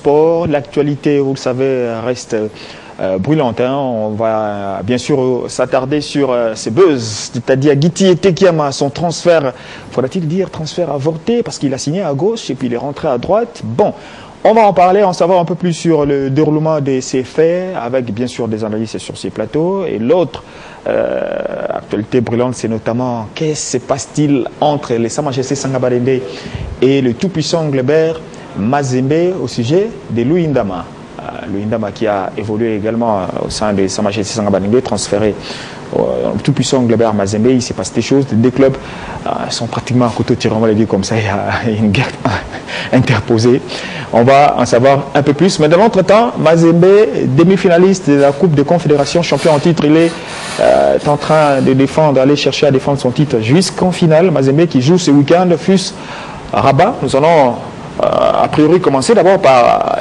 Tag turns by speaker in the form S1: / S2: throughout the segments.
S1: sport. L'actualité, vous le savez, reste brûlante. Hein. On va bien sûr s'attarder sur ces buzz, c'est-à-dire Guity Etekiama, son transfert, faudra-t-il dire transfert avorté, parce qu'il a signé à gauche et puis il est rentré à droite. Bon, on va en parler, en savoir un peu plus sur le déroulement de ces faits, avec bien sûr des analystes sur ces plateaux. Et l'autre actualité brûlante, c'est notamment qu'est-ce se passe-t-il entre les Samachese Sangabarende et le tout-puissant Nglebert Mazembe au sujet de Louis Ndama. Louis Ndama qui a évolué également au sein des Samachese Sangabarende, transféré au tout-puissant Nglebert Mazembe. Il s'est passé des choses, les deux clubs sont pratiquement à couteau tiré, on va le dire comme ça, il y a une guerre interposée. On va en savoir un peu plus. Mais dans l'entretemps, Mazembe, demi-finaliste de la Coupe de Confédération, champion en titre, il est en train de défendre, aller chercher à défendre son titre jusqu'en finale. Mazembe qui joue ce week-end, FUS Rabat. Nous allons a priori commencer d'abord par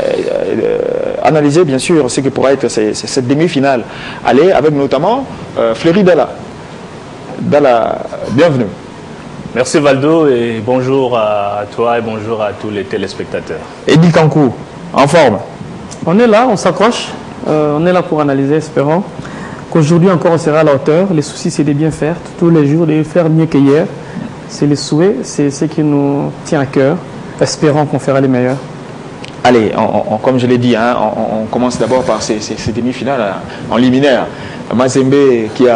S1: analyser bien sûr ce que pourrait être cette demi-finale. Allez, avec notamment Fleury Dalla. Dalla, bienvenue.
S2: Merci Valdo et bonjour à toi et bonjour à tous les téléspectateurs.
S1: Edil Kankou, en forme?
S3: On est là, on s'accroche, on est là pour analyser, espérons qu'aujourd'hui encore on sera à la hauteur. Les soucis c'est de bien faire tous les jours, de faire mieux qu'hier. C'est les souhaits, c'est ce qui nous tient à cœur. Espérons qu'on fera les meilleurs.
S1: Allez, comme je l'ai dit, hein, on commence d'abord par ces demi-finales en liminaire. Mazembe qui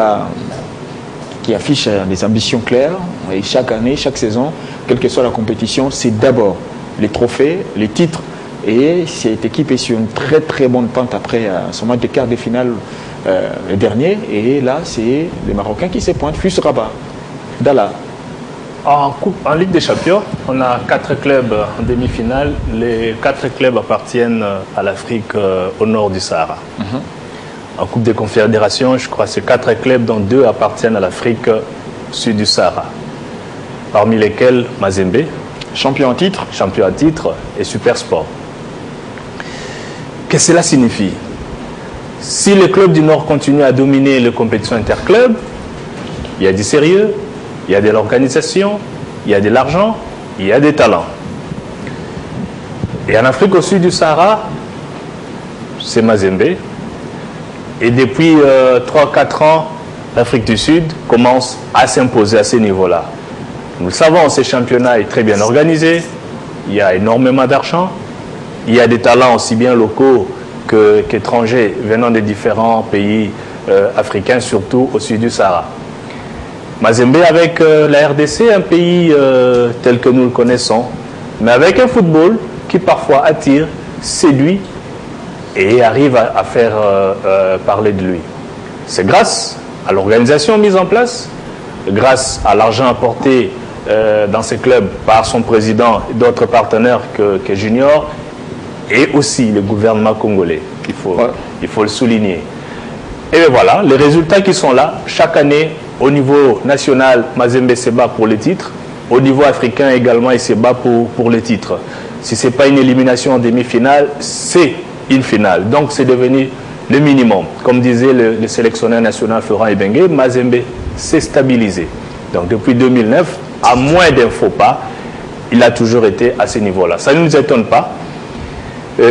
S1: affiche des ambitions claires, et chaque année, chaque saison, quelle que soit la compétition, c'est d'abord les trophées, les titres, et cette équipe est sur une très très bonne pente après son match de quart de finale le dernier, et là c'est les Marocains qui se pointent, FUS Rabat. Dalla.
S2: En Ligue des Champions, on a 4 clubs en demi-finale. Les 4 clubs appartiennent à l'Afrique au nord du Sahara. En Coupe des Confédérations, je crois que c'est 4 clubs dont 2 appartiennent à l'Afrique sud du Sahara. Parmi lesquels Mazembe, champion en titre, et Super Sport. Qu'est-ce que cela signifie? Si les clubs du Nord continuent à dominer les compétitions interclubs, il y a du sérieux, il y a de l'organisation, il y a de l'argent, il y a des talents. Et en Afrique au sud du Sahara, c'est Mazembe. Et depuis 3-4 ans, l'Afrique du Sud commence à s'imposer à ce niveau-là. Nous le savons, ce championnat est très bien organisé, il y a énormément d'argent, il y a des talents aussi bien locaux qu'étrangers venant des différents pays africains, surtout au sud du Sahara. Mazembe avec la RDC, un pays tel que nous le connaissons, mais avec un football qui parfois attire, séduit et arrive à faire parler de lui. C'est grâce à l'organisation mise en place, grâce à l'argent apporté dans ces clubs par son président et d'autres partenaires que Junior, et aussi le gouvernement congolais, il faut le souligner. Et voilà, les résultats qui sont là, chaque année, au niveau national, Mazembe se bat pour les titres. Au niveau africain également, il se bat pour les titres. Si ce n'est pas une élimination en demi-finale, c'est une finale. Donc c'est devenu le minimum. Comme disait le sélectionneur national Florent Ibenge, Mazembe s'est stabilisé. Donc depuis 2009, à moins d'un faux pas, il a toujours été à ce niveau-là. Ça ne nous étonne pas.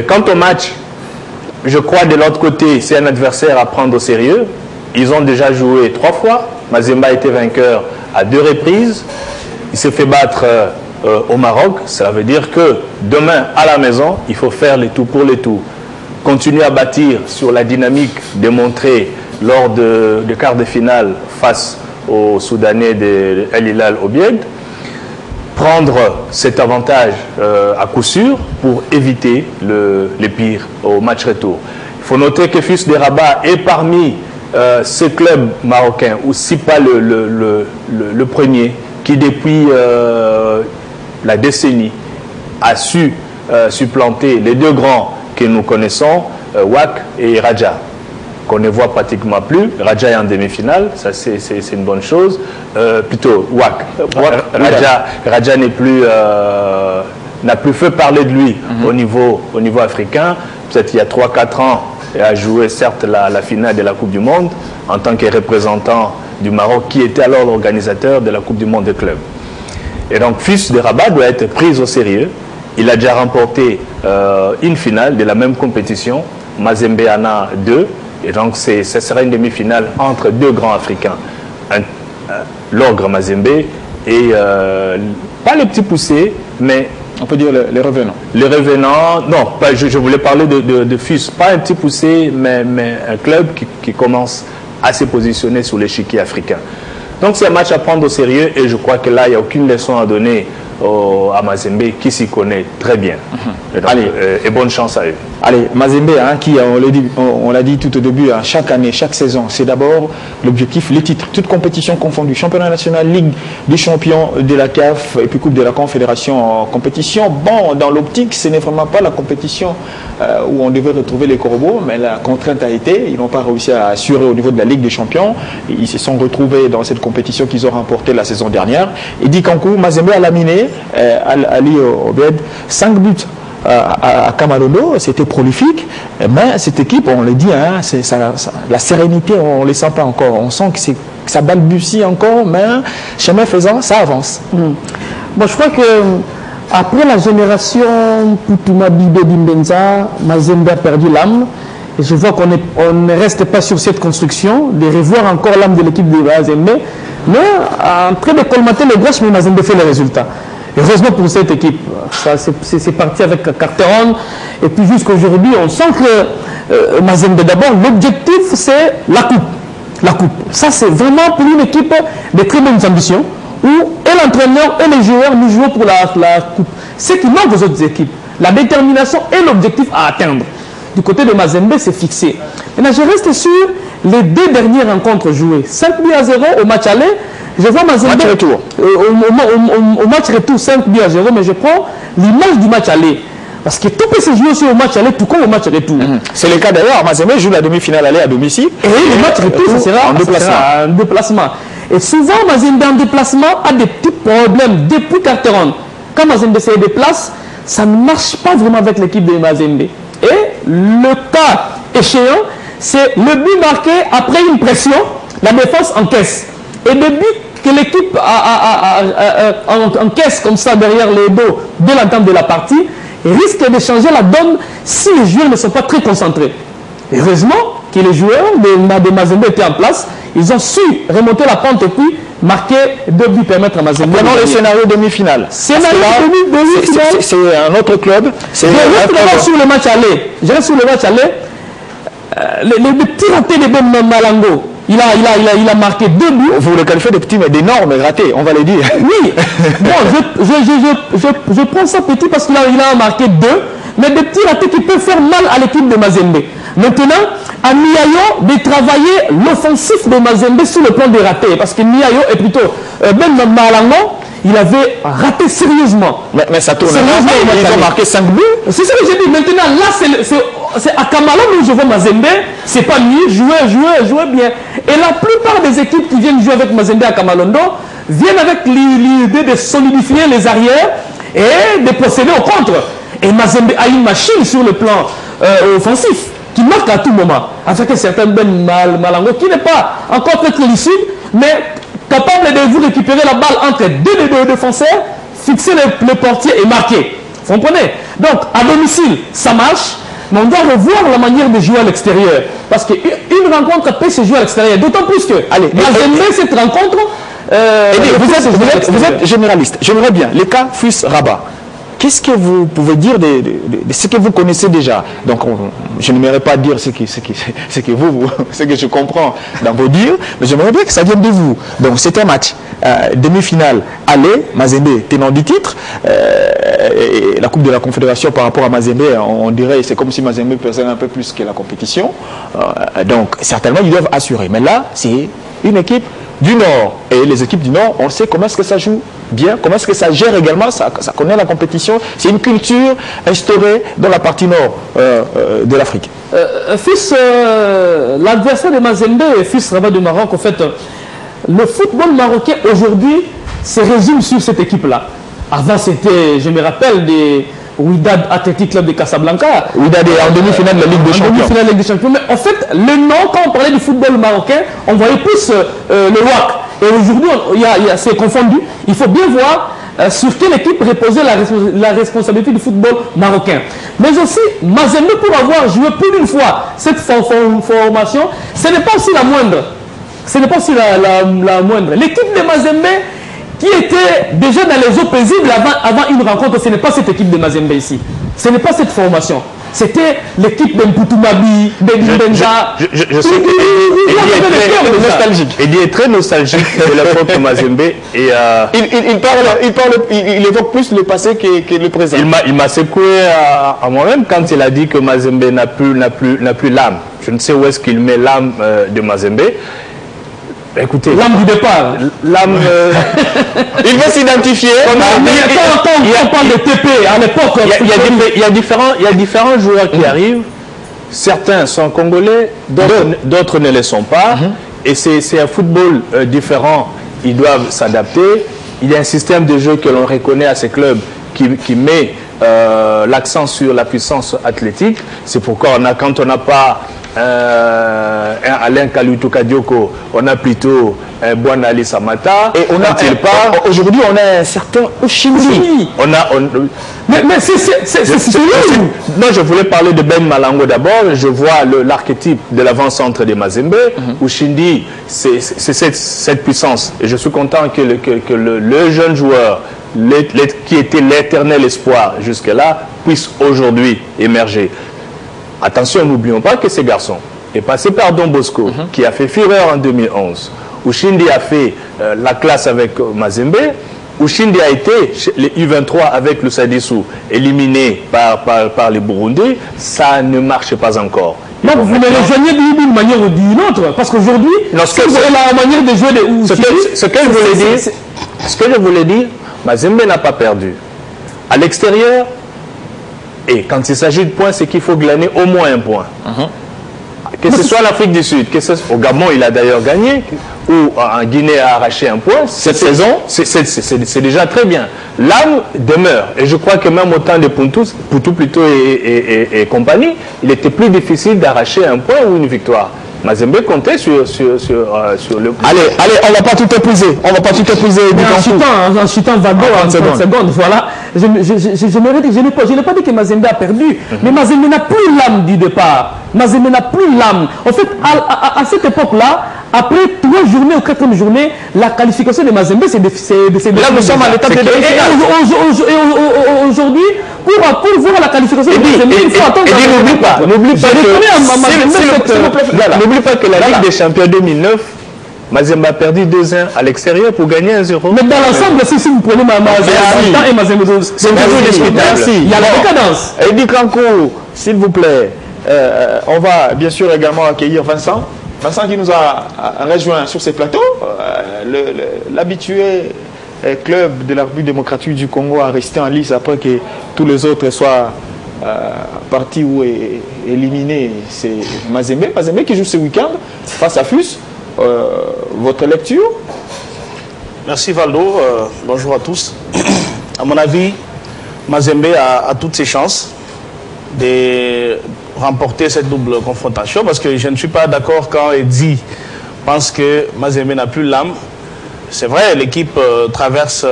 S2: Quant au match, je crois de l'autre côté, c'est un adversaire à prendre au sérieux. Ils ont déjà joué 3 fois. Mazembe a été vainqueur à 2 reprises. Il s'est fait battre au Maroc. Cela veut dire que demain, à la maison, il faut faire les tout pour les tout. Continuer à bâtir sur la dynamique démontrée lors de quart de finale face aux Soudanais de El Hilal Obied. Prendre cet avantage à coup sûr pour éviter le pire au match retour. Il faut noter que FUS de Rabat est parmi ce club marocain, ou si pas le premier, qui depuis la décennie a su supplanter les 2 grands que nous connaissons, WAC et Raja, qu'on ne voit pratiquement plus. Raja est en demi-finale, ça c'est une bonne chose. Plutôt WAC. Raja n'est plus, n'a plus fait parler de lui au niveau africain. Peut-être il y a 3-4 ans, il a joué certes la finale de la Coupe du Monde en tant que représentant du Maroc, qui était alors l'organisateur de la Coupe du Monde des clubs. Et donc FUS de Rabat doit être pris au sérieux. il a déjà remporté une finale de la même compétition. Mazembe en a 2. Et donc, ce sera une demi-finale entre 2 grands africains. L'Ogre Mazembe et pas le petit poussé, mais...
S1: On peut dire les revenants.
S2: Les revenants, non, pas, je voulais parler de FUS, pas un petit poussé, mais un club qui commence à se positionner sur l'échiquier africain. Donc c'est un match à prendre au sérieux et je crois que là, il n'y a aucune leçon à donner à Mazembe qui s'y connaît très bien. Et, donc, et bonne chance à eux.
S1: Allez, Mazembe, hein, qui, on l'a dit tout au début, hein, chaque année, chaque saison, c'est d'abord l'objectif, les titres, toutes compétitions confondues, championnat national, Ligue des champions de la CAF et puis Coupe de la Confédération en compétition. Bon, dans l'optique, ce n'est vraiment pas la compétition où on devait retrouver les corbeaux, mais la contrainte a été, ils n'ont pas réussi à assurer au niveau de la Ligue des champions. Ils se sont retrouvés dans cette compétition qu'ils ont remportée la saison dernière. Et dit qu'en coup, Mazembe a laminé, Ali Obed, 5 buts à Kamalondo, c'était prolifique, mais cette équipe, on le dit, hein, la sérénité, on ne les sent pas encore. On sent que ça balbutie encore, mais chemin faisant, ça avance.
S3: Bon, je crois que après la génération Putuma Bibé Dimbenza, Mazembe a perdu l'âme. Et je vois qu'on ne reste pas sur cette construction, de revoir encore l'âme de l'équipe de Mazembe. Mais en train de colmater les brèches, mais Mazembe fait les résultats. Heureusement pour cette équipe, c'est parti avec Carteron. Et puis jusqu'aujourd'hui, on sent que Mazembe, d'abord, l'objectif c'est la coupe. La coupe. Ça c'est vraiment pour une équipe de très bonnes ambitions, où et l'entraîneur et les joueurs nous jouons pour la coupe. Ce qui manque aux autres équipes, la détermination et l'objectif à atteindre. Du côté de Mazembe, c'est fixé. Maintenant, je reste sur les 2 dernières rencontres jouées. 5-0 au match aller. Je vois Mazembe
S1: match retour.
S3: Au match retour 5-0, mais je prends l'image du match aller. Parce que tout peut se jouer aussi au match aller, tout comme au match retour.
S1: C'est le cas d'ailleurs. Mazembe joue la demi-finale aller à domicile.
S3: Et le match retour, ça sera en déplacement. Et souvent, Mazembe en déplacement a des petits problèmes depuis Carteron. Quand Mazembe se déplace, ça ne marche pas vraiment avec l'équipe de Mazembe. Et le cas échéant, c'est le but marqué après une pression, la défense encaisse. Et le but que l'équipe encaisse comme ça derrière le dos dès l'entame de la partie risque de changer la donne si les joueurs ne sont pas très concentrés. Heureusement que les joueurs de Mazembe étaient en place, ils ont su remonter la pente et puis marquer 2 buts, permettre à Mazembe.
S1: Prenons le scénario demi-finale.
S3: Scénario demi-finale.
S1: C'est un autre club.
S3: Je reste sur le match aller. Je reste sur le match aller. Le petit raté de Ben Malango. Il a marqué 2 buts.
S1: Vous le qualifiez de petits, mais d'énormes ratés, on va le dire.
S3: Oui. Bon, je prends ça petit parce qu'il a marqué 2, mais des petits ratés qui peuvent faire mal à l'équipe de Mazembe. Maintenant, à Niayo de travailler l'offensif de Mazembe sur le plan des ratés. Parce que Niayo est plutôt Ben Malango, il avait raté sérieusement.
S1: Mais ça tourne. Ils ont marqué 5 buts.
S3: C'est ça que j'ai dit. Maintenant, là, c'est à Kamalondo où je vois Mazembe. C'est pas mieux. Jouer bien. Et la plupart des équipes qui viennent jouer avec Mazembe à Kamalondo viennent avec l'idée de solidifier les arrières et de procéder au contre. Et Mazembe a une machine sur le plan offensif qui marque à tout moment. Avec un certain Ben Malango qui n'est pas encore très lucide, mais capable de vous récupérer la balle entre 2 défenseurs, fixer le portier et marquer. Vous comprenez? Donc, à domicile, ça marche, mais on doit revoir la manière de jouer à l'extérieur. Parce qu'une rencontre peut se jouer à l'extérieur. D'autant plus que, Mazembe, cette rencontre...
S1: vous êtes généraliste. J'aimerais bien, les cas FUS-Rabat. Qu'est-ce que vous pouvez dire de ce que vous connaissez déjà? Donc, je n'aimerais pas dire ce que je comprends dans vos dires, mais j'aimerais bien que ça vienne de vous. Donc, c'est un match demi-finale aller, Mazembe tenant du titre, et la Coupe de la Confédération par rapport à Mazembe, on dirait c'est comme si Mazembe pesait un peu plus que la compétition. Donc, certainement, ils doivent assurer. Mais là, c'est une équipe du Nord. Et les équipes du Nord, on sait comment est-ce que ça joue bien, comment est-ce que ça gère également, ça connaît la compétition. C'est une culture instaurée dans la partie nord de l'Afrique.
S3: L'adversaire de Mazembe et FUS Rabat du Maroc, en fait, le football marocain aujourd'hui se résume sur cette équipe-là. Avant, c'était, je me rappelle, des Wydad Athletic Club de Casablanca.
S1: Wydad est en demi-finale de la Ligue des Champions.
S3: Demi-finale de la Ligue des Champions. Mais en fait, le nom, quand on parlait du football marocain, on voyait plus le WAC. Et aujourd'hui, c'est confondu. Il faut bien voir sur quelle équipe reposait la responsabilité du football marocain. Mais aussi, Mazembe, pour avoir joué plus d'une fois cette formation, ce n'est pas aussi la moindre. Ce n'est pas aussi la moindre. L'équipe de Mazembe, qui était déjà dans les eaux paisibles avant une rencontre, ce n'est pas cette équipe de Mazembe ici. Ce n'est pas cette formation. C'était l'équipe de Mpoutumabi, de Benja.
S2: Je sais qu'il est très nostalgique de l'époque de Mazembe. Et,
S1: il évoque plus le passé que le présent.
S2: Il m'a secoué à moi-même quand il a dit que Mazembe n'a plus l'âme. Je ne sais où est-ce qu'il met l'âme de Mazembe. Écoutez,
S3: l'âme du départ.
S2: L'âme.
S1: Il veut s'identifier.
S3: On parle de TP à l'époque.
S2: Il y a différents joueurs qui arrivent. Certains sont congolais, d'autres ne le sont pas. Et c'est un football différent. Ils doivent s'adapter. Il y a un système de jeu que l'on reconnaît à ces clubs qui met l'accent sur la puissance athlétique. C'est pourquoi quand on n'a pas un Alain Kalutu Kadioko, on a plutôt un Bwana Ali Samata.
S1: Et aujourd'hui, on a un certain Oshindi.
S3: Mais c'est
S2: non, je voulais parler de Ben Malango d'abord. Je vois l'archétype de l'avant-centre de Mazembe. Oshindi, c'est cette puissance. Et je suis content que le jeune joueur, qui était l'éternel espoir jusque-là, puisse aujourd'hui émerger. Attention, n'oublions pas que ce garçon est passé par Don Bosco, qui a fait fureur en 2011. Oshindi a fait la classe avec Mazembe. Oshindi a été, les U23 avec le Sadissou, éliminé par les Burundais. Ça ne marche pas encore.
S3: Donc vous le rejoignez d'une manière ou d'une autre. Parce qu'aujourd'hui, c'est la manière de jouer de Oshindi.
S2: Ce que je voulais dire, Mazembe n'a pas perdu. À l'extérieur, et quand il s'agit de points, c'est qu'il faut glaner au moins un point. Que ce soit l'Afrique du Sud, au Gabon, il a d'ailleurs gagné, ou en Guinée a arraché un point. Cette saison, c'est déjà très bien. L'âme demeure. Et je crois que même au temps de Poutou plutôt et compagnie, il était plus difficile d'arracher un point ou une victoire. Mazembe comptait sur le...
S1: Allez, on va pas tout épuiser. On va pas tout épuiser.
S3: En chutant Vago en 30 secondes, voilà. Je n'ai pas dit que Mazembe a perdu, mais Mazembe n'a plus l'âme du départ. Mazembe n'a plus l'âme. En fait, à cette époque-là, après 3 journées ou 4 journées, la qualification de Mazembe, c'est de...
S1: Là, nous sommes à l'étape de demi-finale.
S3: Et aujourd'hui, pour voir la qualification de Mazembe, il faut attendre...
S2: N'oublie pas que la Ligue des Champions 2009, Mazembe a perdu 2-1 à l'extérieur pour gagner 1-0.
S3: Mais dans l'ensemble, si vous prenez Mazembe et Mazembe, c'est toujours discutable. Il y a la décadence.
S1: Eddy Kankou, s'il vous plaît, on va bien sûr également accueillir Vincent. Vincent qui nous a rejoint sur ces plateaux, l'habitué club de la République démocratique du Congo a resté en lice après que tous les autres soient partis ou éliminés. C'est Mazembe qui joue ce week-end face à FUS. Votre lecture?
S4: Merci Valdo, bonjour à tous. À mon avis, Mazembe a toutes ses chances de remporter cette double confrontation parce que je ne suis pas d'accord quand Eddy pense que Mazembe n'a plus l'âme. C'est vrai, l'équipe traverse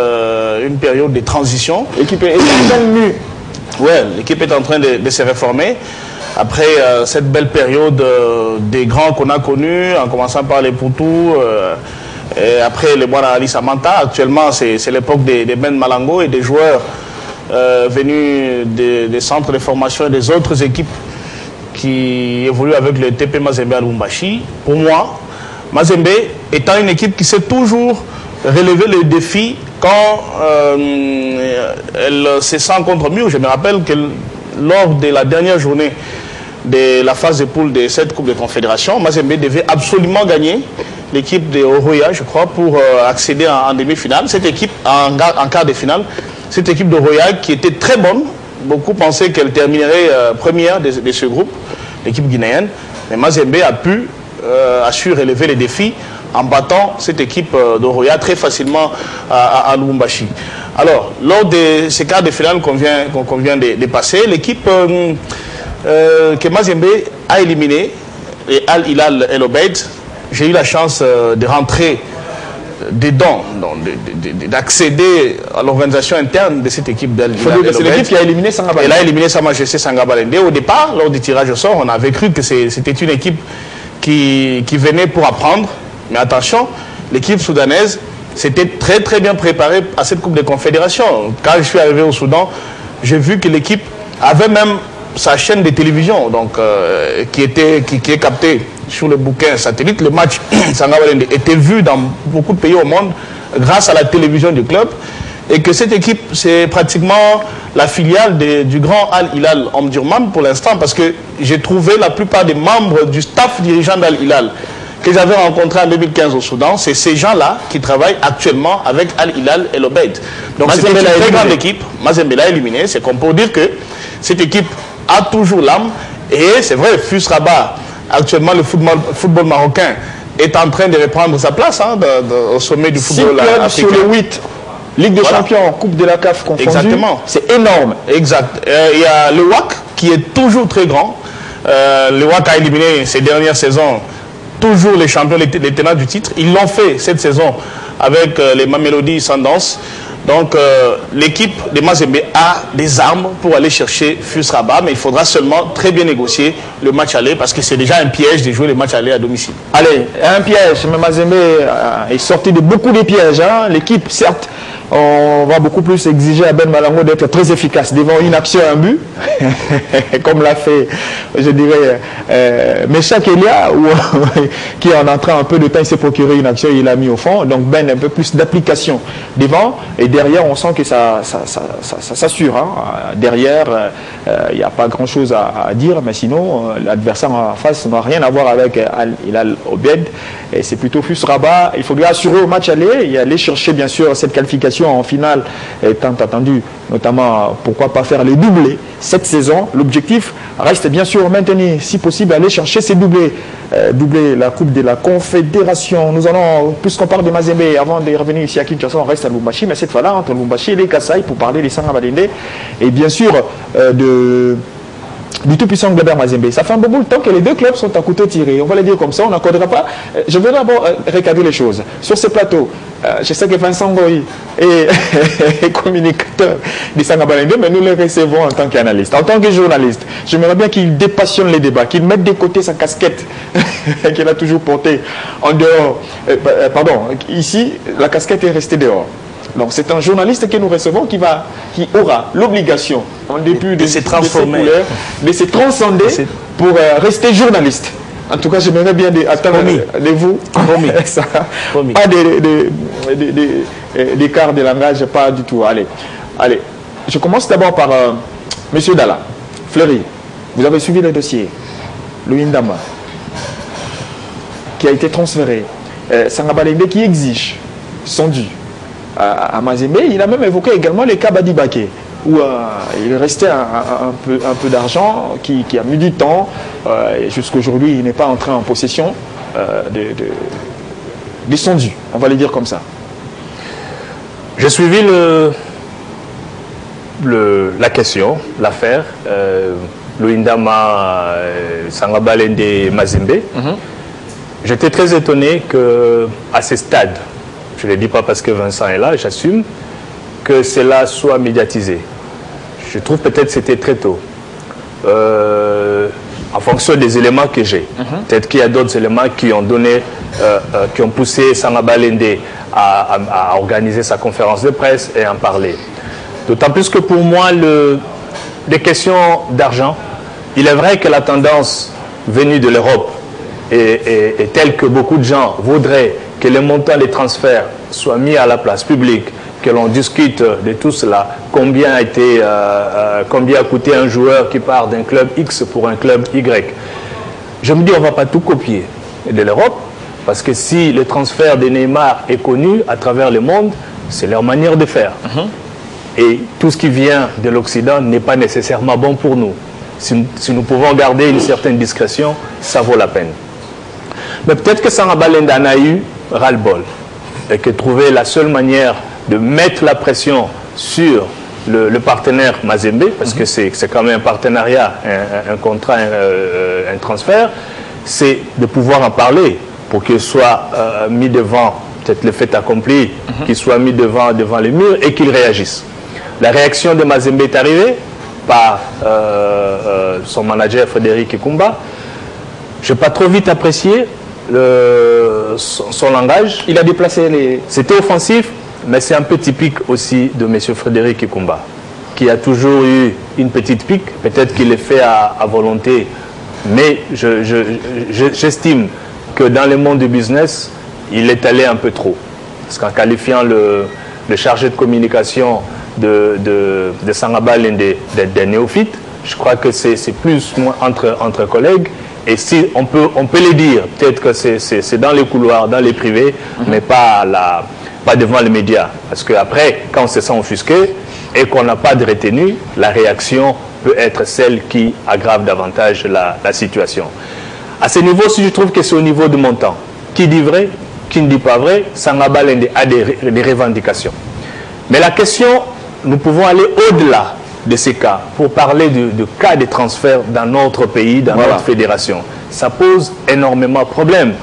S4: une période de transition.
S1: L'équipe est en train de
S4: ouais, l'équipe est en train de se réformer. Après cette belle période des grands qu'on a connus, en commençant par les Poutou, et après les Bwana Ali Samanta, actuellement c'est l'époque des Ben Malango et des joueurs venus des centres de formation et des autres équipes qui évoluent avec le TP Mazembe à Lubumbashi. Pour moi, Mazembe étant une équipe qui sait toujours relever les défis quand elle se sent contre mur. Je me rappelle que lors de la dernière journée de la phase de poule de cette Coupe de Confédération, Mazembe devait absolument gagner l'équipe de Oroya, je crois, pour accéder en demi-finale. Cette équipe, en quart de finale, cette équipe d'Oroya qui était très bonne, beaucoup pensaient qu'elle terminerait première de ce groupe, l'équipe guinéenne, mais Mazembe a su relever les défis en battant cette équipe d'Oroya très facilement à Lubumbashi. Alors, lors de ces quarts de finale qu'on vient de passer, l'équipe que Mazembe a éliminée, Al Hilal El Obeid, j'ai eu la chance de rentrer dedans, d'accéder à l'organisation interne de cette équipe d'Al Hilal.
S1: C'est l'équipe qui a éliminé Sanga Balende.
S4: Elle a éliminé Sa Majesté Sanga Balende. Au départ, lors du tirage au sort, on avait cru que c'était une équipe qui venait pour apprendre. Mais attention, l'équipe soudanaise s'était très bien préparée à cette Coupe des Confédérations. Quand je suis arrivé au Soudan, j'ai vu que l'équipe avait même sa chaîne de télévision donc, qui est captée sur le bouquin satellite. Le match Sanga Balende était vu dans beaucoup de pays au monde grâce à la télévision du club. Et que cette équipe, c'est pratiquement la filiale du grand Al Hilal Omdurman pour l'instant, parce que j'ai trouvé la plupart des membres du staff dirigeant d'Al Hilal que j'avais rencontré en 2015 au Soudan, c'est ces gens-là qui travaillent actuellement avec Al Hilal et l'Obeid. Donc c'est une très grande équipe. Mazembe l'a éliminé. C'est comme pour dire que cette équipe a toujours l'âme. Et c'est vrai, FUS Rabat, actuellement le football marocain est en train de reprendre sa place au sommet du football africain.
S1: Sur les 8. Ligue des Champions, Coupe de la CAF confondue.
S4: Exactement.
S1: C'est énorme.
S4: Exact. Il y a le WAC qui est toujours très grand. Le WAC a éliminé ces dernières saisons toujours les champions, les tenants du titre. Ils l'ont fait cette saison avec les Mamelodi Sundowns. Donc l'équipe de Mazembe a des armes pour aller chercher FUS Rabat, mais il faudra seulement très bien négocier le match aller parce que c'est déjà un piège de jouer le match aller à domicile.
S1: Allez, un piège, mais Mazembe est sorti de beaucoup de pièges. L'équipe, certes, on va beaucoup plus exiger à Ben Malango d'être très efficace devant une action à un but, comme l'a fait, je dirais, Meshak Elia, qui en entrant un peu de temps, il s'est procuré une action, il l'a mis au fond. Donc Ben, un peu plus d'application devant, et derrière, on sent que ça s'assure. Derrière, il n'y a pas grand-chose à dire, mais sinon, l'adversaire en face n'a rien à voir avec Al Hilal Obed, et c'est plutôt FUS Rabat. Il faudrait assurer au match aller et aller chercher, bien sûr, cette qualification en finale étant attendu, notamment pourquoi pas faire les doublés cette saison. L'objectif reste bien sûr maintenir, si possible, aller chercher ces doublés, doubler la Coupe de la Confédération. Nous allons, puisqu'on parle de Mazembe, avant de revenir ici à Kinshasa, on reste à Lubumbashi, mais cette fois-là entre Lubumbashi et les Kasaï pour parler des Sanga Balende et bien sûr du tout-puissant Glaber Mazembe. Ça fait un bon bout de temps que les deux clubs sont à couteau tiré. On va le dire comme ça, on n'accordera pas. Je vais d'abord recadrer les choses. Sur ce plateau, je sais que Vincent Goy est communicateur des Sanga Balende, mais nous le recevons en tant qu'analyste. En tant que journaliste, j'aimerais bien qu'il dépassionne les débats, qu'il mette de côté sa casquette qu'il a toujours portée en dehors. Pardon, ici, la casquette est restée dehors. Donc c'est un journaliste que nous recevons qui aura l'obligation, en dépit de se transformer, de se transcender pour rester journaliste. En tout cas, j'aimerais bien attendre de vous. Pas d'écart de langage, pas du tout. Allez, je commence d'abord par Monsieur Dalla. Fleury, vous avez suivi le dossier. Louis Ndama, qui a été transféré. Sanga Balende qui exige son dû à Mazembe. Il a même évoqué également les cas Badibake, où il restait un peu d'argent qui a mis du temps. Et jusqu'aujourd'hui, il n'est pas entré en possession de son dû. On va le dire comme ça.
S2: J'ai suivi la question, l'affaire. Luindama, Sanga Balende, Mazembe. J'étais très étonné qu'à ce stade, je ne le dis pas parce que Vincent est là, j'assume, que cela soit médiatisé. Je trouve peut-être que c'était très tôt. En fonction des éléments que j'ai. Peut-être qu'il y a d'autres éléments qui ont donné, qui ont poussé Sanga Balende à organiser sa conférence de presse et en parler. D'autant plus que pour moi, les questions d'argent, il est vrai que la tendance venue de l'Europe est telle que beaucoup de gens voudraient que les montants des transferts soient mis à la place publique, que l'on discute de tout cela, combien a coûté un joueur qui part d'un club X pour un club Y. Je me dis, on ne va pas tout copier de l'Europe, parce que si le transfert de Neymar est connu à travers le monde, c'est leur manière de faire. Et tout ce qui vient de l'Occident n'est pas nécessairement bon pour nous. Si nous pouvons garder une certaine discrétion, ça vaut la peine. Mais peut-être que Sanga Balende en a eu ras-le-bol et que trouver la seule manière de mettre la pression sur le partenaire Mazembe, parce que c'est quand même un partenariat, un contrat, un transfert, c'est de pouvoir en parler pour qu'il soit mis devant peut-être le fait accompli, qu'il soit mis devant les murs et qu'il réagisse. La réaction de Mazembe est arrivée par son manager Frédéric Ekumba. Je n'ai pas trop vite apprécié son langage.
S1: Il a déplacé les...
S2: C'était offensif, mais c'est un peu typique aussi de M. Frédéric Ekumba, qui a toujours eu une petite pique. Peut-être qu'il est fait à volonté, mais j'estime que dans le monde du business, il est allé un peu trop. Parce qu'en qualifiant le chargé de communication de Sangaba Lende des néophytes, je crois que c'est plus entre collègues. Et si on peut le dire, peut-être que c'est dans les couloirs, dans les privés, mais pas devant les médias. Parce qu'après, quand on se sent offusqué et qu'on n'a pas de retenue, la réaction peut être celle qui aggrave davantage la situation. À ce niveau, si je trouve que c'est au niveau du montant, qui dit vrai, qui ne dit pas vrai, Sangaba Lende a des revendications. Mais la question, nous pouvons aller au-delà de ces cas pour parler de cas de transfert dans notre pays, dans notre fédération. Ça pose énormément de problèmes.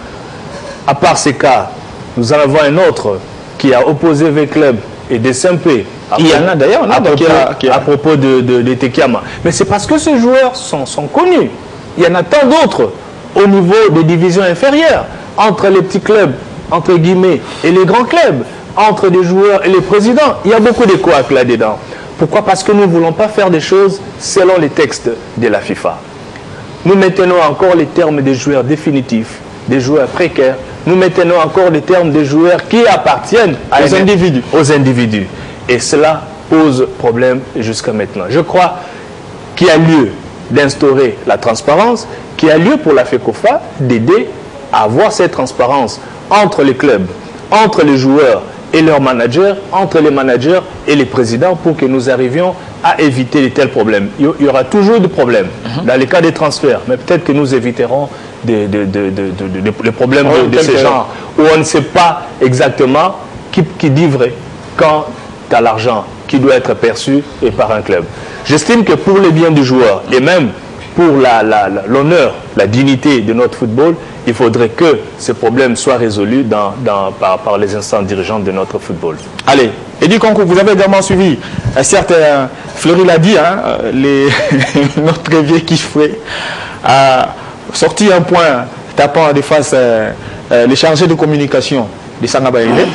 S2: À part ces cas, nous en avons un autre qui a opposé V Club et des SMP.
S1: Il y en a d'ailleurs
S2: à propos de Tekiama. Mais c'est parce que ces joueurs sont connus. Il y en a tant d'autres au niveau des divisions inférieures, entre les petits clubs, entre guillemets, et les grands clubs, entre les joueurs et les présidents. Il y a beaucoup de couacs là-dedans. Pourquoi? Parce que nous ne voulons pas faire des choses selon les textes de la FIFA. Nous maintenons encore les termes des joueurs définitifs, des joueurs précaires. Nous maintenons encore les termes des joueurs qui appartiennent aux individus. Et cela pose problème jusqu'à maintenant. Je crois qu'il y a lieu d'instaurer la transparence, qu'il y a lieu pour la FECOFA d'aider à avoir cette transparence entre les clubs, entre les joueurs et leurs managers, entre les managers et les présidents, pour que nous arrivions à éviter de tels problèmes. Il y aura toujours des problèmes dans les cas des transferts, mais peut-être que nous éviterons les problèmes de ce genre, où on ne sait pas exactement qui dit vrai quand tu as l'argent qui doit être perçu et par un club. J'estime que pour le bien du joueur et même pour l'honneur, la dignité de notre football, il faudrait que ces problèmes soient résolus par les instances dirigeantes de notre football.
S1: Allez, Eddie Concours, vous avez également suivi, certes, Fleury l'a dit, notre vieux Kifoué a sorti un point tapant de face les chargés de communication de Sangaba Lende.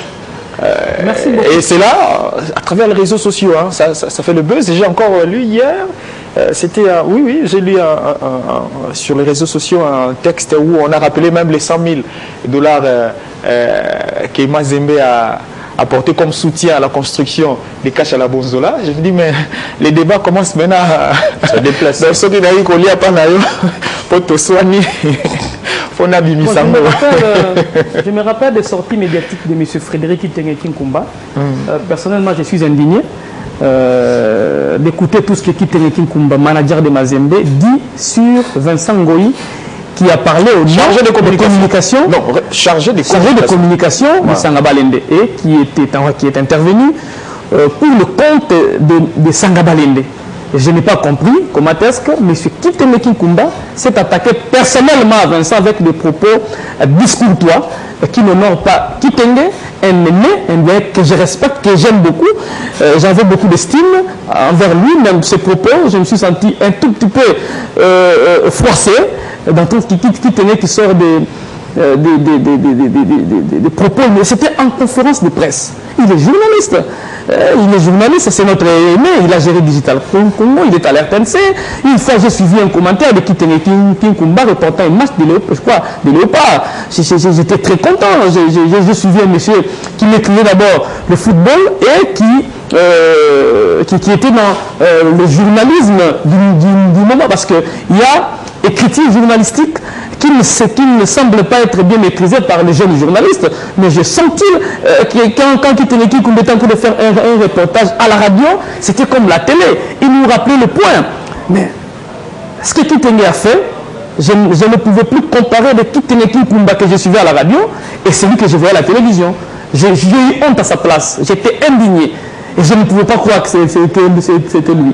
S3: Merci beaucoup.
S1: Et c'est là, à travers les réseaux sociaux, ça fait le buzz. J'ai encore lu hier, c'était, oui, j'ai lu sur les réseaux sociaux un texte où on a rappelé même les 100 000 $ que Mazembe a apporté comme soutien à la construction des caches à la Bonzola. Je me dis, mais les débats commencent maintenant à se déplacer.
S3: Bon, je me rappelle des sorties médiatiques de M. Frédéric Itengekin-Kumba. Personnellement, je suis indigné d'écouter tout ce que Itengekin-Kumba, manager de Mazembe, dit sur Vincent Ngoï, qui a parlé au chargé de communication.
S1: Non, chargé de
S3: communication de Sangaba Lende, et qui est intervenu pour le compte de Sangaba Lende. Je n'ai pas compris comment est-ce que M. Itengekin-Kumba s'est attaqué personnellement à Vincent avec des propos discourtois qui n'honorent pas Kitenge, un aîné, un gars que je respecte, que j'aime beaucoup. J'avais beaucoup d'estime envers lui, même ses propos. Je me suis senti un tout petit peu forcé dans tout ce qui sort des propos. Mais c'était en conférence de presse. Il est journaliste. C'est notre aîné, il a géré Digital Congo, il est à l'RTNC. Une fois, j'ai suivi un commentaire de Itengekin-Kumba reportant un match de Léopard. J'étais très content. J'ai suivi un monsieur qui maîtrisait d'abord le football et qui était dans le journalisme du moment, parce qu'il y a écriture journalistique qui ne semble pas être bien maîtrisée par les jeunes journalistes, mais j'ai senti que quand Itengekin-Kumba était en train de faire un reportage à la radio, c'était comme la télé, il nous rappelait le point. Mais ce que Kitenge a fait, je ne pouvais plus comparer le Itengekin-Kumba que je suivais à la radio et celui que je voyais à la télévision. J'ai eu honte à sa place, j'étais indigné et je ne pouvais pas croire que c'était lui.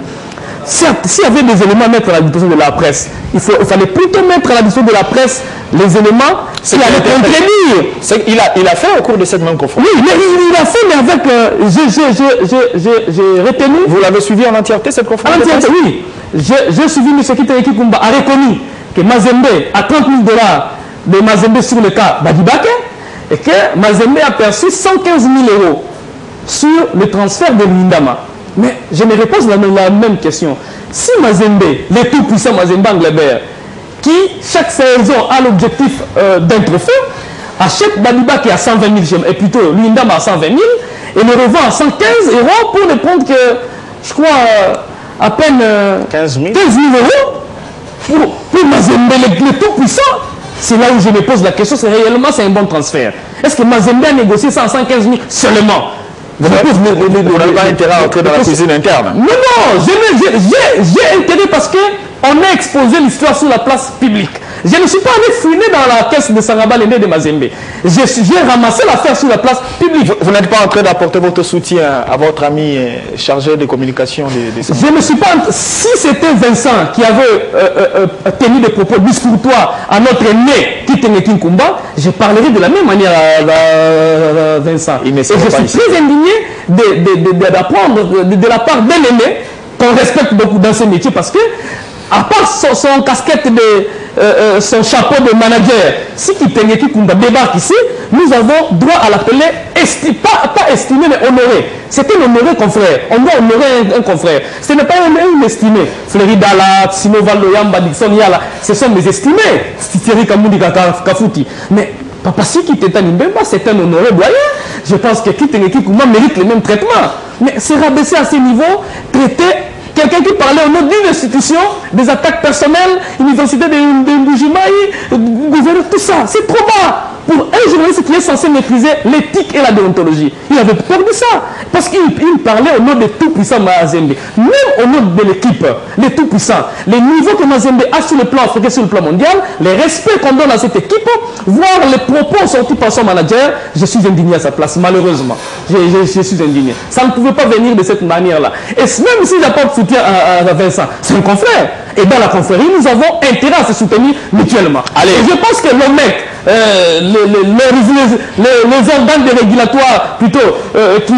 S3: certes, s'il y avait des éléments à mettre à la disposition de la presse, il fallait plutôt mettre à la disposition de la presse les éléments qui allaient contredire.
S1: Il a fait au cours de cette même conférence.
S3: Oui, mais il a fait, mais avec... j'ai retenu...
S1: Vous l'avez suivi en entièreté, cette conférence?
S3: En entièreté, oui. J'ai suivi M. Kitayeki Kumba a reconnu que Mazembe a 30 000 $ de Mazembe sur le cas Badibake et que Mazembe a perçu 115 000 € sur le transfert de Lindama. Mais je me repose la même question. Si Mazembe, le tout-puissant Mazembe Anglebert, qui chaque saison a l'objectif d'un trophée, achète Badibake à 120 000 et plutôt Lindama à 120 000 et le revend à 115 € pour ne prendre que, je crois, à peine
S4: 15 000
S3: € pour Mazembe, le tout-puissant. C'est là où je me pose la question, c'est réellement un bon transfert. Est-ce que Mazembe a négocié ça à 115 000 seulement?
S1: Vous n'avez pas intérêt à entrer dans la cuisine interne?
S3: Non, non, j'ai intérêt parce qu'on a exposé l'histoire sur la place publique. Je ne suis pas allé fouiner dans la caisse de Sangaba Lende de Mazembe. J'ai ramassé l'affaire sur la place publique.
S1: Vous n'êtes pas en train d'apporter votre soutien à votre ami chargé de communication des
S3: Je ne suis pas... Si c'était Vincent qui avait tenu des propos discourtois à notre aîné Kitayeki Kumba, je parlerai de la même manière à Vincent. Et je suis très indigné d'apprendre de la part d'un aîné qu'on respecte beaucoup dans ce métier parce que, à part son casquette de son chapeau de manager, si Kitayeki Kumba débarque ici, nous avons droit à l'appeler, pas estimé, mais honoré. C'est un honoré confrère. On doit honorer un confrère. Ce n'est pas un estimé. Fleury Dalla, Simo Valloyamba, Dixon Yala, ce sont des estimés. Thierry Kamoudi Kafouti. Mais Papa Siki Tetani Mbemba, c'est un honoré doyen. Je pense que Kitayeki Kumba mérite le même traitement. Mais c'est rabaisser à ce niveau, traiter quelqu'un qui parlait au nom d'une institution, des attaques personnelles, université de Mbujimaï, gouverneur, tout ça, c'est trop bas pour un journaliste qui est censé maîtriser l'éthique et la déontologie. Il avait peur de ça, parce qu'il parlait au nom de tout-puissant Mazembe. Même au nom de l'équipe, les tout-puissants, les niveaux que Mazembe a sur le plan africain, sur le plan mondial, les respects qu'on donne à cette équipe, voir les propos sortis par son manager, je suis indigné à sa place, malheureusement. Je suis indigné. Ça ne pouvait pas venir de cette manière-là. Et même si j'apporte soutien à Vincent, c'est un confrère. Et dans la confrérie, nous avons intérêt à se soutenir mutuellement. Allez. Et je pense que l'OMEC, les organes régulatoires plutôt qui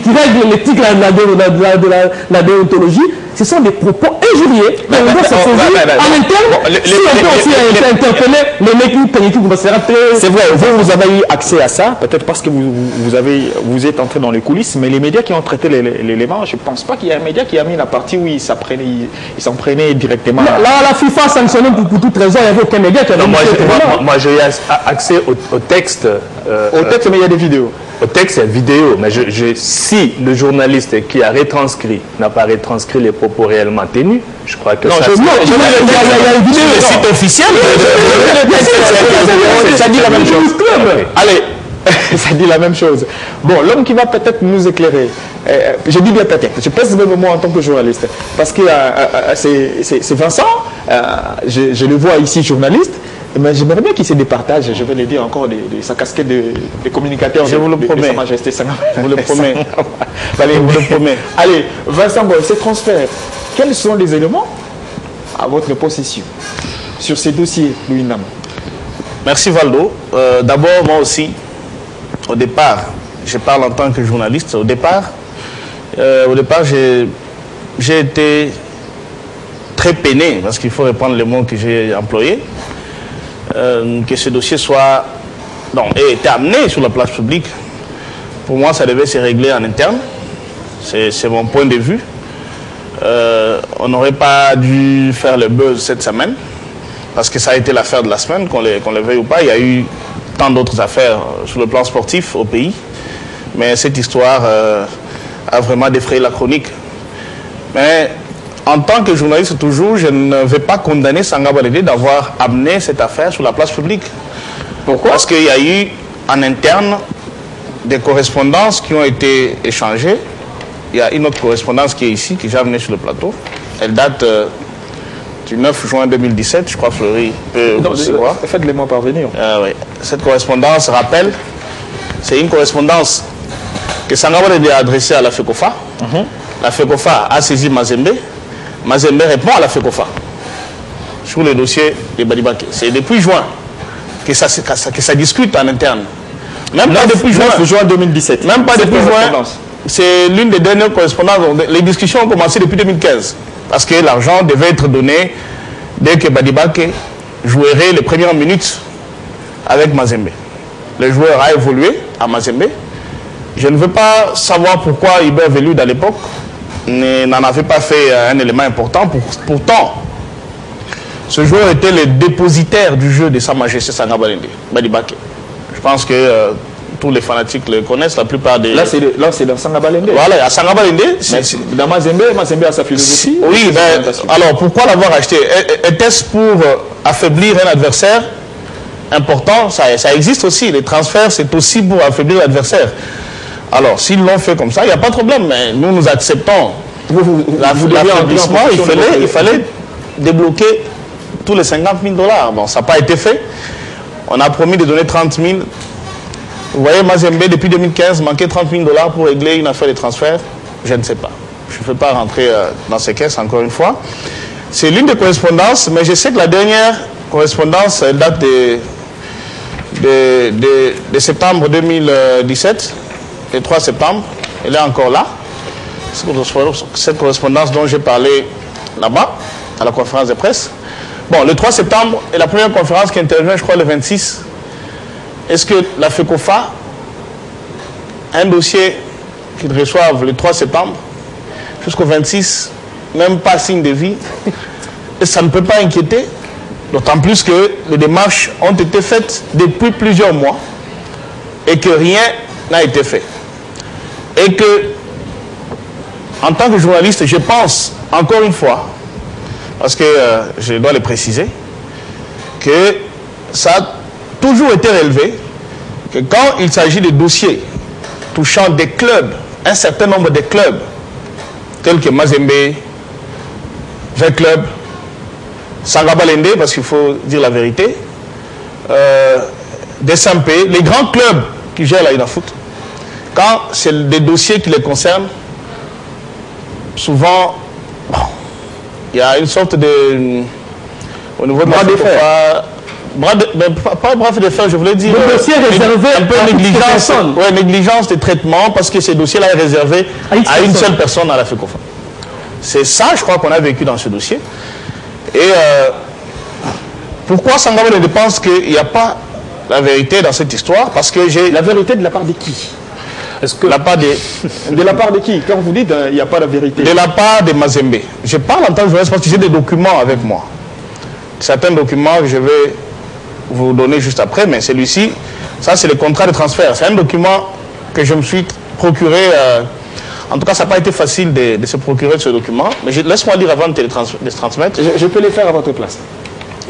S3: règlent l'éthique de la déontologie, ce sont des propos injuriés. Mais on doit se saisir en interne. Si on peut aussi interpeller les mecs qui vont se rappeler.
S1: C'est vrai, vous avez eu accès à ça, peut-être parce que vous êtes entré dans les coulisses, mais les médias qui ont traité l'élément, je ne pense pas qu'il y ait un média qui a mis la partie où il s'en prenait directement.
S3: Là, la FIFA sanctionnait pour toute raison, il n'y avait aucun média qui avait
S2: moi j'ai eu accès au texte.
S1: Au texte, mais il y a des vidéos.
S2: Au texte, il y a vidéo, mais si le journaliste qui a retranscrit n'a pas retranscrit les propos réellement tenus, je crois que
S3: non, il y a une vidéo.
S2: Le site officiel.
S1: Ça dit la même chose. Allez, ça dit la même chose. Bon, l'homme qui va peut-être nous éclairer, je dis bien peut-être, je pèse même moi en tant que journaliste, parce que c'est Vincent, je le vois ici journaliste. Mais j'aimerais bien qu'il se départage, je vais le dire encore, de sa casquette de communicateur.
S4: Je vous le promets.
S1: De Sa Majesté Sangaba.
S4: Vous le promets.
S1: Allez, vous le promets. Allez, Vincent, ces transferts, quels sont les éléments à votre possession sur ces dossiers, Louis Ndama?
S4: Merci Valdo. D'abord, moi aussi, au départ, je parle en tant que journaliste. Au départ, j'ai été très peiné, parce qu'il faut reprendre les mots que j'ai employés, que ce dossier ait été amené sur la place publique. Pour moi, ça devait se régler en interne. C'est mon point de vue. On n'aurait pas dû faire le buzz cette semaine, parce que ça a été l'affaire de la semaine, qu'on le veuille ou pas. Il y a eu tant d'autres affaires sur le plan sportif au pays. Mais cette histoire a vraiment défrayé la chronique. Mais en tant que journaliste, toujours, je ne vais pas condamner Sangaba Lende d'avoir amené cette affaire sur la place publique. Pourquoi? Parce qu'il y a eu en interne des correspondances qui ont été échangées. Il y a une autre correspondance qui est ici, que j'ai amenée sur le plateau. Elle date du 9 juin 2017, je crois que Fleury peut aussi voir.
S1: Faites-les-moi parvenir.
S4: Oui. Cette correspondance rappelle, c'est une correspondance que Sangaba Lende a adressée à la FECOFA. La FECOFA a saisi Mazembe. Mazembe répond à la FECOFA sur le dossier de Badibake. C'est depuis juin que ça discute en interne. Même pas depuis
S1: juin 2017.
S4: Même pas depuis juin. C'est l'une des dernières correspondances. Les discussions ont commencé depuis 2015. Parce que l'argent devait être donné dès que Badibake jouerait les premières minutes avec Mazembe. Le joueur a évolué à Mazembe. Je ne veux pas savoir pourquoi Hubert Velud à l'époque n'en avait pas fait un élément important. Pourtant, ce joueur était le dépositaire du jeu de Sa Majesté Sanga Balende, Badibake. Je pense que tous les fanatiques le connaissent, la plupart des...
S1: Là, c'est dans Sanga Balende.
S4: Voilà, à Sanga Balende.
S1: Dans Mazembe a sa philosophie.
S4: Oui, ben, alors pourquoi l'avoir acheté? Était-ce pour affaiblir un adversaire important? Ça existe aussi. Les transferts, c'est aussi pour affaiblir l'adversaire. Alors, s'ils l'ont fait comme ça, il n'y a pas de problème. Mais nous acceptons l'affaiblissement. Il fallait débloquer tous les 50 000 $. Bon, ça n'a pas été fait. On a promis de donner 30 000. Vous voyez, Mazembe, depuis 2015, manquait 30 000 $ pour régler une affaire de transfert. Je ne sais pas. Je ne peux pas rentrer dans ces caisses, encore une fois. C'est l'une des correspondances, mais je sais que la dernière correspondance, elle date de septembre 2017, le 3 septembre. Elle est encore là. Cette correspondance dont j'ai parlé là-bas, à la conférence de presse. Bon, le 3 septembre est la première conférence qui intervient, je crois, le 26. Est-ce que la FECOFA, un dossier qu'ils reçoivent le 3 septembre, jusqu'au 26, même pas signe de vie, et ça ne peut pas inquiéter, d'autant plus que les démarches ont été faites depuis plusieurs mois et que rien n'a été fait. Et que, en tant que journaliste, je pense, encore une fois, parce que je dois le préciser, que ça a toujours été relevé que quand il s'agit de dossiers touchant des clubs, un certain nombre de clubs, tels que Mazembe, 20 clubs, Sanga Balende, parce qu'il faut dire la vérité, des SMP, les grands clubs qui gèrent la UNAFOOT, quand c'est des dossiers qui les concernent, souvent, il y a une sorte de... Au niveau de
S1: bras de fer.
S4: Pas bras de fer, je voulais dire...
S3: Le dossier réservé
S4: un peu négligence, négligence de traitement, parce que ces dossiers-là est réservé à une seule personne à la FECOFA. C'est ça, je crois, qu'on a vécu dans ce dossier. Et pourquoi Sanga Balende pense qu'il n'y a pas la vérité dans cette histoire? Parce que j'ai...
S1: La vérité de la part de qui?
S4: Est-ce que la part
S1: de la part de qui? Quand vous dites il n'y a pas la vérité.
S4: De la part de Mazembe. Je parle en tant que journaliste parce que j'ai des documents avec moi. Certains documents que je vais vous donner juste après, mais celui-ci, ça c'est le contrat de transfert. C'est un document que je me suis procuré. En tout cas, ça n'a pas été facile de se procurer ce document. Mais laisse-moi lire avant de te le transmettre.
S1: Je peux les faire à votre place.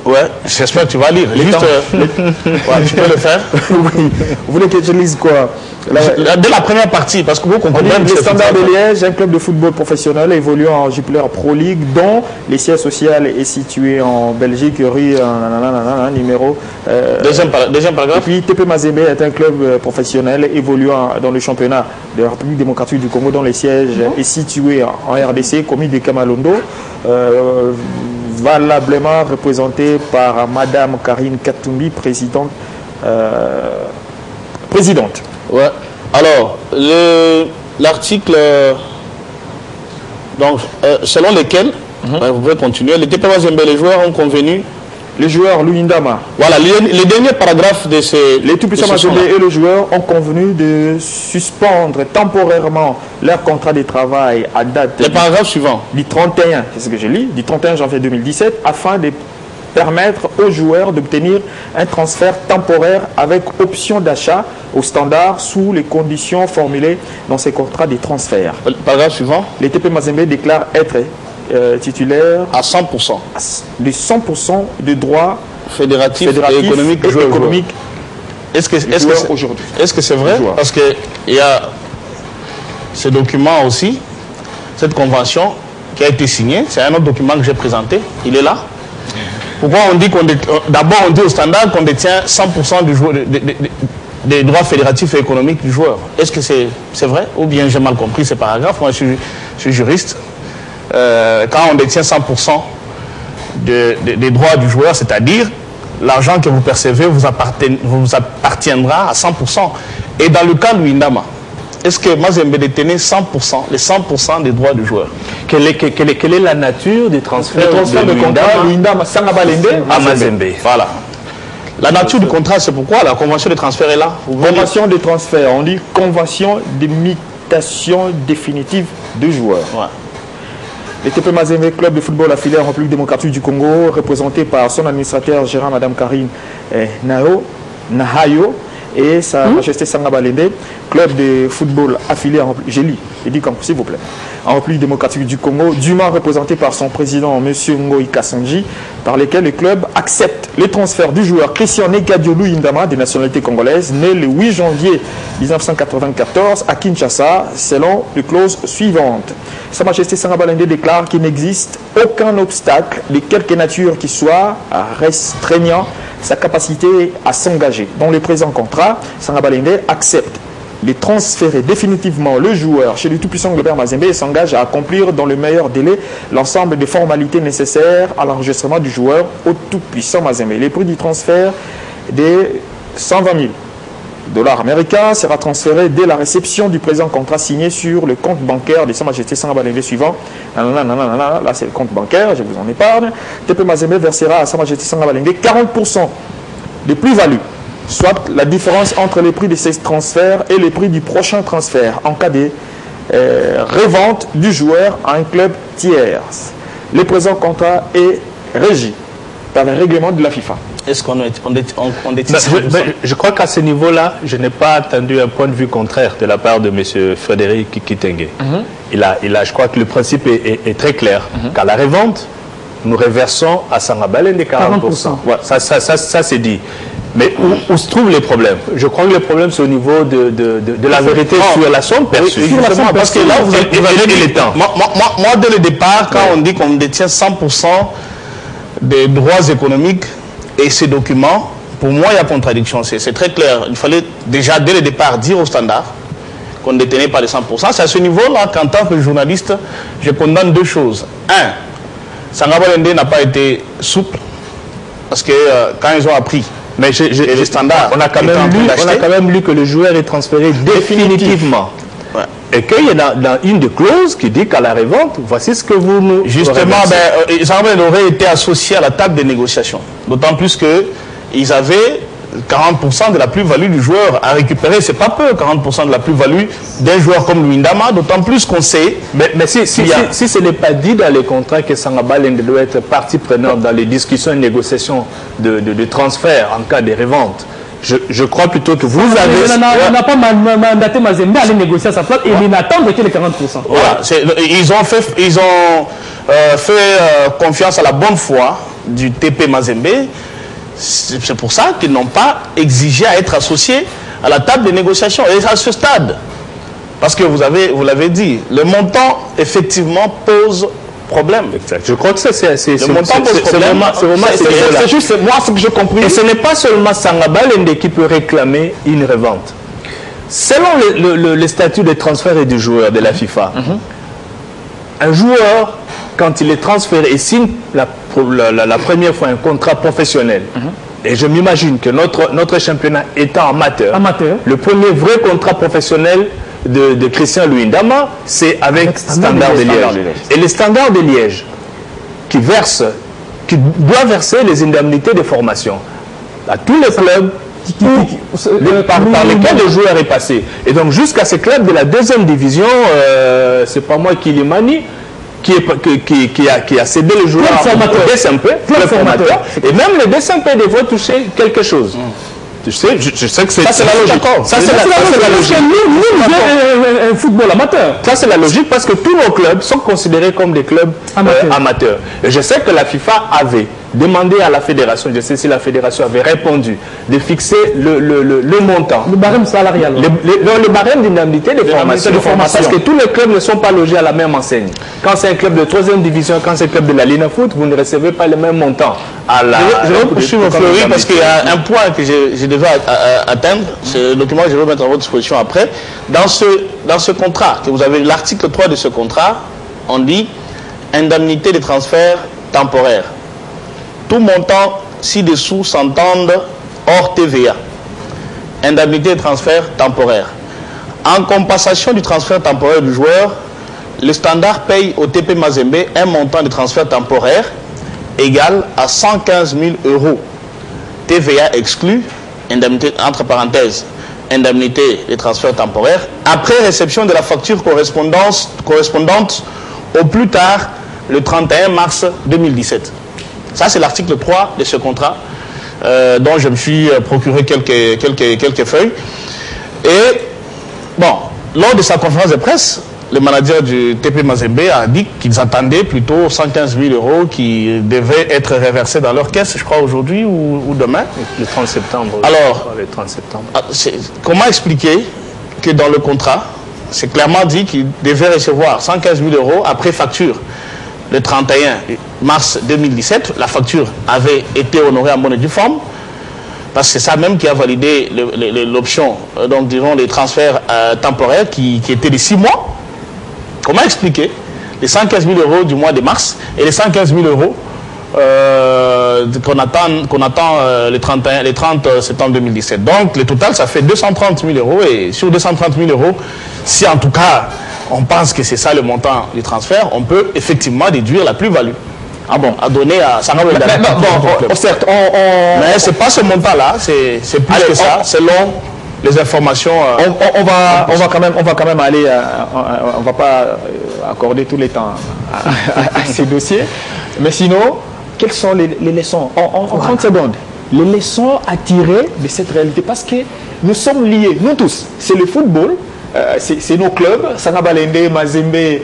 S4: Ouais, j'espère que tu vas lire. Juste, ouais, tu peux le faire.
S1: Oui. Vous voulez que je lise quoi?
S4: Dès la première partie, parce que vous comprenez.
S1: Le Standard de Liège, un club de football professionnel évoluant en Jupiler Pro League, dont le siège social est situé en Belgique, rue numéro.
S4: Deuxième paragraphe.
S1: Et puis TP Mazembe est un club professionnel évoluant dans le championnat de la République démocratique du Congo, dont le siège est situé en RDC, commune de Kamalondo. Valablement représenté par Madame Karine Katumbi, présidente.
S4: Ouais. Alors, l'article, donc, selon lequel, vous pouvez continuer, les TP Mazembe, les joueurs ont convenu.
S1: Les joueurs, Luyindama.
S4: Voilà, les derniers paragraphes de ces...
S1: Les tout-puissants Mazembe et le joueur ont convenu de suspendre temporairement leur contrat de travail à date...
S4: Les paragraphes suivants.
S1: Du 31, c'est ce que je lis, du 31 janvier 2017, afin de permettre aux joueurs d'obtenir un transfert temporaire avec option d'achat au standard sous les conditions formulées dans ces contrats de transfert.
S4: Le paragraphe suivant.
S1: Les TP Mazembe déclarent être titulaires
S4: à 100%.
S1: De 100% de droits
S4: fédératifs et économiques. Est-ce que c'est vrai? Parce qu'il y a ce document aussi, cette convention qui a été signée, c'est un autre document que j'ai présenté, il est là. Pourquoi on dit d'abord on dit au standard qu'on détient 100% des droits fédératifs et économiques du joueur? Est-ce que c'est vrai? Ou bien j'ai mal compris ces paragraphes? Moi je suis juriste. quand on détient 100% des droits du joueur, c'est-à-dire l'argent que vous percevez vous appartiendra à 100%. Et dans le cas de Luindama, est-ce que Mazembe détenait 100%, les 100% des droits du joueur?
S2: Quelle est la nature du transfert
S1: de contrat Luindama Sangabalende
S2: à Mazembe?
S4: Voilà. La nature du contrat, c'est pourquoi la convention de transfert est là.
S1: Convention de transfert, on dit convention de mutation définitive de joueurs.
S4: Ouais.
S1: Le TP Mazembe, club de football affilié en République démocratique du Congo, représenté par son administrateur gérant Madame Karine Nahayo et sa majesté Sangabalende, club de football affilié en République, s'il vous plaît, en République démocratique du Congo, dûment représenté par son président M. Ngoï Kassanji, par lesquels le club accepte le transfert du joueur Christian Negadio Luindama, de nationalité congolaise, né le 8 janvier 1994 à Kinshasa, selon les clauses suivantes. Sa majesté Sangabalende déclare qu'il n'existe aucun obstacle, de quelque nature qu'il soit, restreignant sa capacité à s'engager. Dans le présent contrat, Sangabalende accepte de transférer définitivement le joueur chez le tout-puissant Globert Mazembe et s'engage à accomplir dans le meilleur délai l'ensemble des formalités nécessaires à l'enregistrement du joueur au tout-puissant Mazembe. Le prix du transfert de 120 000 $ américains sera transféré dès la réception du présent contrat signé sur le compte bancaire de Sa Majesté Sangabalende suivant. Là, c'est le compte bancaire, je vous en épargne. TP Mazembe versera à Sa Majesté Sangabalende 40% de plus-value, soit la différence entre les prix de ces transferts et les prix du prochain transfert en cas de revente du joueur à un club tiers. Le présent contrat est régi par le règlement de la FIFA.
S4: Est-ce qu'on détient
S2: je crois qu'à ce niveau-là, je n'ai pas attendu un point de vue contraire de la part de M. Frédéric Kitenge. Je crois que le principe est très clair. Qu'à la revente, nous reversons à Sangabalende 40%. Ouais, ça c'est dit. Mais où se trouvent les problèmes? Je crois que le problème, c'est au niveau de la vérité sur la somme perçue.
S4: Parce que là, vous avez les temps. Moi, dès le départ, quand on dit qu'on détient 100% des droits économiques et ces documents, pour moi, il y a contradiction. C'est très clair. Il fallait déjà, dès le départ, dire au standard qu'on ne détenait pas les 100%. C'est à ce niveau-là qu'en tant que journaliste, je condamne deux choses. Un, Sangabalende n'a pas été souple, parce que quand ils ont appris,
S2: mais les standards, on a quand même lu que le joueur est transféré définitivement. Ouais. Et qu'il y a dans une des clauses qui dit qu'à la revente, voici ce que vous nous...
S4: Justement, Sangabalende aurait été associé à la table de négociation. D'autant plus qu'ils avaient 40% de la plus-value du joueur à récupérer. C'est pas peu, 40% de la plus-value d'un joueur comme Luindama, d'autant plus qu'on sait...
S2: Mais si ce n'est pas dit dans les contrats que Sangabalende doit être partie prenante dans les discussions et négociations de transfert en cas de revente, je crois plutôt que vous avez...
S3: On n'a pas mandaté Mazembe à aller négocier à sa place et il n'attend que les 40%.
S4: Voilà. Ils ont fait confiance à la bonne foi du TP Mazembe. C'est pour ça qu'ils n'ont pas exigé à être associés à la table de négociation. Et à ce stade, parce que vous l'avez dit, le montant effectivement pose problème.
S2: Exact. Je crois que c'est
S4: vraiment
S2: c'est juste moi ce que j'ai compris. Et ce n'est pas seulement Sangabalende qui peut réclamer une revente. Selon le statut de transfert et du joueur de la FIFA, un joueur, quand il est transféré et signe la première fois un contrat professionnel, et je m'imagine que notre championnat étant amateur, le premier vrai contrat professionnel de Christian Luindama, c'est avec Standard de Liège. Et le Standard de Liège, qui doit verser les indemnités de formation à tous les clubs par lesquels le joueur est passé. Et donc jusqu'à ces clubs de la deuxième division, c'est pas moi qui les manie, qui a cédé le joueur au DSMP, et même le DSMP devrait toucher quelque chose. Je sais que c'est la logique. Ça, c'est la logique.
S3: Nous, un football amateur.
S2: Ça, c'est la logique parce que tous nos clubs sont considérés comme des clubs amateurs. Et je sais que la FIFA avait demandé à la fédération, je sais si la fédération avait répondu, de fixer le montant.
S3: Le barème salarial.
S2: Le barème d'indemnité de formation. Parce que tous les clubs ne sont pas logés à la même enseigne. Quand c'est un club de 3e division, quand c'est un club de la Lina Foot, vous ne recevez pas le même montant.
S4: Je vais poursuivre Fleury parce qu'il y a un point que je devais atteindre. C'est le document que je vais mettre à votre disposition après. Dans ce contrat, que vous avez l'article 3 de ce contrat, on dit indemnité de transfert temporaire. Tout montant ci-dessous s'entendent hors TVA. Indemnité de transfert temporaire. En compensation du transfert temporaire du joueur, le Standard paye au TP Mazembe un montant de transfert temporaire égal à 115 000 €. TVA exclue, indemnité, entre parenthèses, indemnité de transfert temporaire, après réception de la facture correspondante au plus tard le 31 mars 2017. Ça, c'est l'article 3 de ce contrat dont je me suis procuré quelques feuilles. Et, bon, lors de sa conférence de presse, le manager du TP Mazembe a dit qu'ils attendaient plutôt 115 000 € qui devaient être reversés dans leur caisse, je crois, aujourd'hui ou demain.
S2: Le 30 septembre.
S4: Alors,
S2: le 30 septembre.
S4: Comment expliquer que dans le contrat, c'est clairement dit qu'ils devaient recevoir 115 000 € après facture le 31 mars 2017. La facture avait été honorée en bonne et due forme, parce que c'est ça même qui a validé l'option, donc disons les transferts temporaires qui étaient de 6 mois. Comment expliquer les 115 000 € du mois de mars et les 115 000 € qu'on attend le 30 septembre 2017. Donc le total, ça fait 230 000 €. Et sur 230 000 €, si en tout cas on pense que c'est ça le montant du transfert, on peut effectivement déduire la plus-value. Ah bon, à donner à Sarah Wendala.
S1: Certes,
S4: mais c'est pas ce montant-là, c'est plus que ça, selon les informations.
S1: On va quand même aller, on va pas accorder tout le temps à ces dossiers. Mais sinon, quelles sont les leçons en 30 secondes, les leçons à tirer de cette réalité? Parce que nous sommes liés, nous tous. C'est le football, c'est nos clubs. Sanga Balende, Mazembe,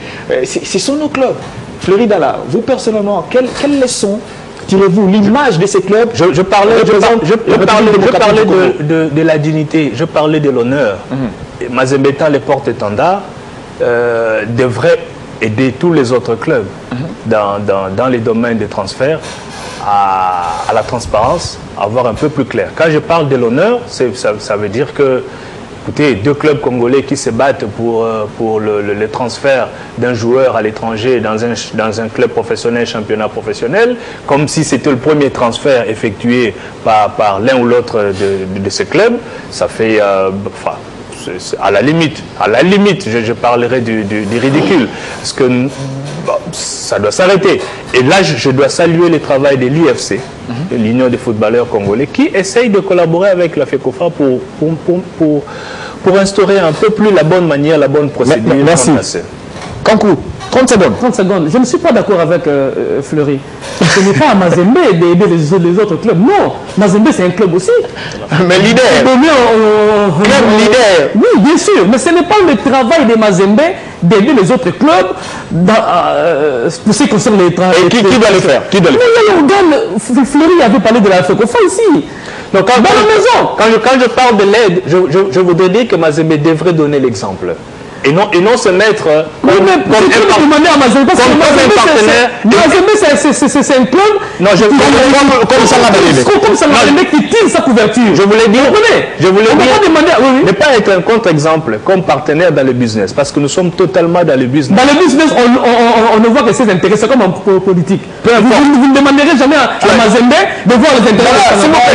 S1: ce sont nos clubs. Fleury Dala, vous personnellement, quelles leçons tirez-vous? L'image de ces clubs?
S2: Je parlais de la dignité, je parlais de l'honneur. Mazembe étant les porte-étendards, devrait aider tous les autres clubs dans les domaines de transfert à la transparence, à voir un peu plus clair. Quand je parle de l'honneur, ça veut dire que, écoutez, deux clubs congolais qui se battent pour le transfert d'un joueur à l'étranger dans un club professionnel, championnat professionnel, comme si c'était le premier transfert effectué par l'un ou l'autre de ces clubs, ça fait... à la limite, je parlerai du ridicule, parce que ça doit s'arrêter. Et là, je dois saluer le travail de l'UFC, de l'Union des footballeurs congolais, qui essaye de collaborer avec la FECOFA pour instaurer un peu plus la bonne manière, la bonne procédure.
S1: Merci. Kankou, 30 secondes.
S3: 30 secondes. Je ne suis pas d'accord avec Fleury. Ce n'est pas à Mazembe d'aider les autres clubs. Non, Mazembe c'est un club aussi.
S1: Mais leader.
S3: Club leader. Oui, bien sûr. Mais ce n'est pas le travail de Mazembe d'aider les autres clubs pour ce qui concerne les travailleurs.
S1: Qui doit le faire? Qui doit le faire?
S3: Fleury avait parlé de la FECOFA aussi. Donc, dans la maison.
S2: Quand je parle de l'aide, je voudrais dire que Mazembe devrait donner l'exemple. Et non se mettre comme un partenaire.
S3: Mazembe, c'est un club.
S2: Non,
S3: comme ça qui tire sa couverture.
S2: Je voulais dire, ne pas être un contre-exemple comme partenaire dans le business, parce que nous sommes totalement dans le business.
S3: Dans le business, on ne voit que ses intérêts, c'est comme en politique. Vous ne demanderez jamais à Mazembe de voir les intérêts.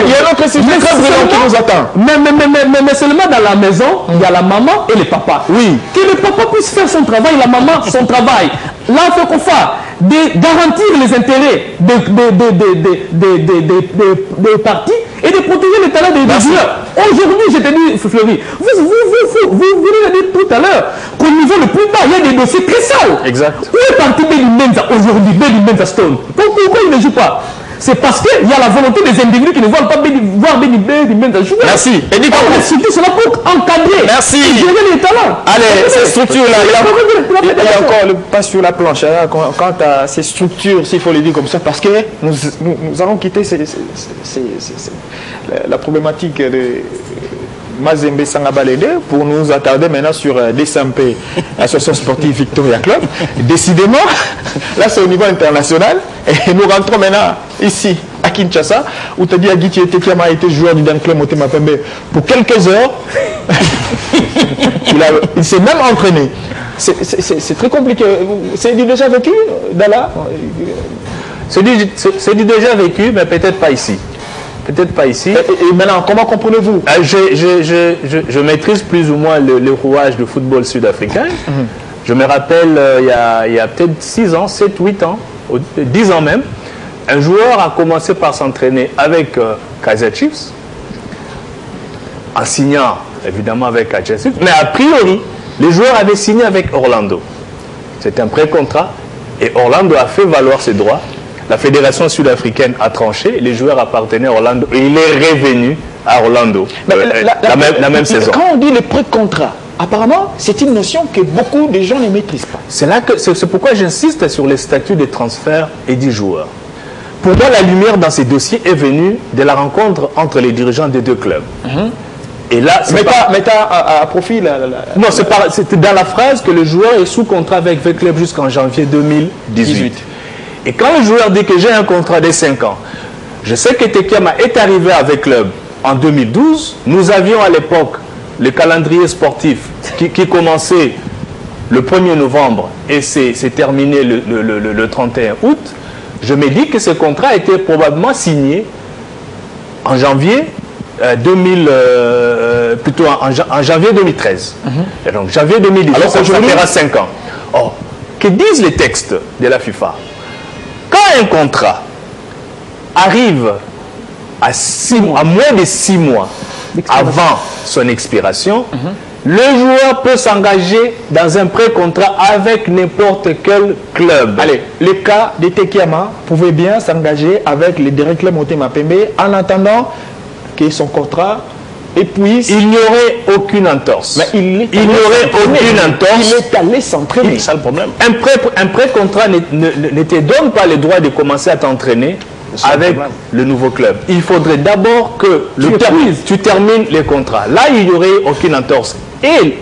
S1: Il y a un autre système qui nous attend.
S3: Mais seulement dans la maison, il y a la maman et le papa.
S1: Oui.
S3: Que le papa puisse faire son travail, la maman son travail. Là, il faut qu'on fasse de garantir les intérêts des partis et de protéger les talents des joueurs. Aujourd'hui, je te dis, Fleury, vous venez de dire tout à l'heure qu'au niveau le plus bas, il y a des dossiers très sales.
S2: Exact.
S3: Où est parti Benny Menza aujourd'hui, Benny Menza Stone? Pourquoi il ne joue pas? C'est parce qu'il y a la volonté des individus qui ne veulent pas voir Benny Menza jouer.
S1: Merci.
S3: Et dit qu'on a cité cela pour encadrer.
S1: Merci.
S3: Et gérer les talents.
S1: Allez, ces structures-là, il y a encore le pas sur la planche. Quant à ces structures, s'il faut les dire comme ça, parce que nous allons quitter la problématique de Mazembe Sangabalende pour nous attarder maintenant sur DSMP, Association Sportive Victoria Club. Décidément, là c'est au niveau international et nous rentrons maintenant ici à Kinshasa où Tadi Agiti Etekiama a été joueur du Dan Club Motema Pembe pour quelques heures. Il s'est même entraîné C'est très compliqué. C'est du déjà vécu, Dalla?
S2: C'est du déjà vécu, mais peut-être pas ici. Peut-être pas ici.
S1: Et maintenant, comment comprenez-vous?
S2: Je maîtrise plus ou moins le rouage du football sud-africain. Je me rappelle, il y a peut-être 6 ans, 7, 8 ans, 10 ans même, un joueur a commencé par s'entraîner avec Kaizer Chiefs, en signant évidemment avec Kaizer Chiefs, mais a priori, les joueurs avaient signé avec Orlando. C'est un pré-contrat et Orlando a fait valoir ses droits. La fédération sud-africaine a tranché, les joueurs appartenaient à Orlando et il est revenu à Orlando la même saison.
S1: Quand on dit le pré-contrat, apparemment, c'est une notion que beaucoup de gens ne maîtrisent pas.
S2: C'est pourquoi j'insiste sur les statuts de transfert et du joueur. Pour moi, la lumière dans ces dossiers est venue de la rencontre entre les dirigeants des 2 clubs. Et là,
S1: Mets à profit
S2: non, c'est dans la phrase que le joueur est sous contrat avec le club jusqu'en janvier 2018. Et quand le joueur dit que j'ai un contrat de 5 ans, je sais que Tekema est arrivé avec le club en 2012. Nous avions à l'époque le calendrier sportif qui commençait le 1er novembre et s'est terminé le 31 août. Je me dis que ce contrat était probablement signé en janvier en janvier 2013. Et donc janvier 2018, alors ça fera 5 ans. Or, que disent les textes de la FIFA? Quand un contrat arrive à moins de 6 mois avant son expiration, le joueur peut s'engager dans un pré-contrat avec n'importe quel club.
S1: Allez, le cas de Tekema pouvait bien s'engager avec le direct club Motema Pembe en attendant que son contrat épuise.
S2: Il n'y aurait aucune entorse.
S1: Mais il n'y
S2: aurait aucune entorse.
S1: Il est allé s'entraîner.
S2: C'est ça le problème. Un pré-contrat ne te donne pas le droit de commencer à t'entraîner avec le nouveau club. Il faudrait d'abord que tu termines les contrats. Là, il n'y aurait aucune entorse. Et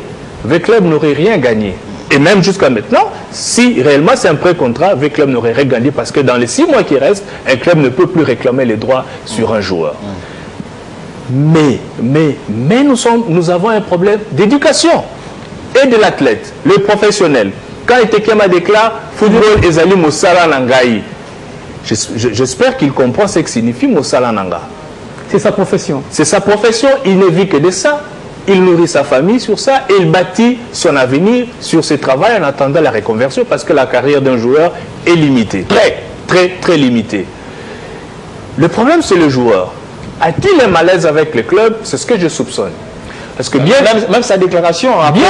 S2: le club n'aurait rien gagné. Et même jusqu'à maintenant, si réellement c'est un pré-contrat, le club n'aurait rien gagné parce que dans les 6 mois qui restent, un club ne peut plus réclamer les droits sur un joueur. Mais nous avons un problème d'éducation et de l'athlète, le professionnel. Quand Tekema déclare football ezali mosala nangai, j'espère qu'il comprend ce que signifie mosala nanga.
S3: C'est sa profession.
S2: C'est sa profession, il ne vit que de ça. Il nourrit sa famille sur ça et il bâtit son avenir sur ce travail en attendant la reconversion parce que la carrière d'un joueur est limitée. Très limitée. Le problème, c'est le joueur. A-t-il un malaise avec le club? C'est ce que je soupçonne. Parce que
S1: même sa déclaration, après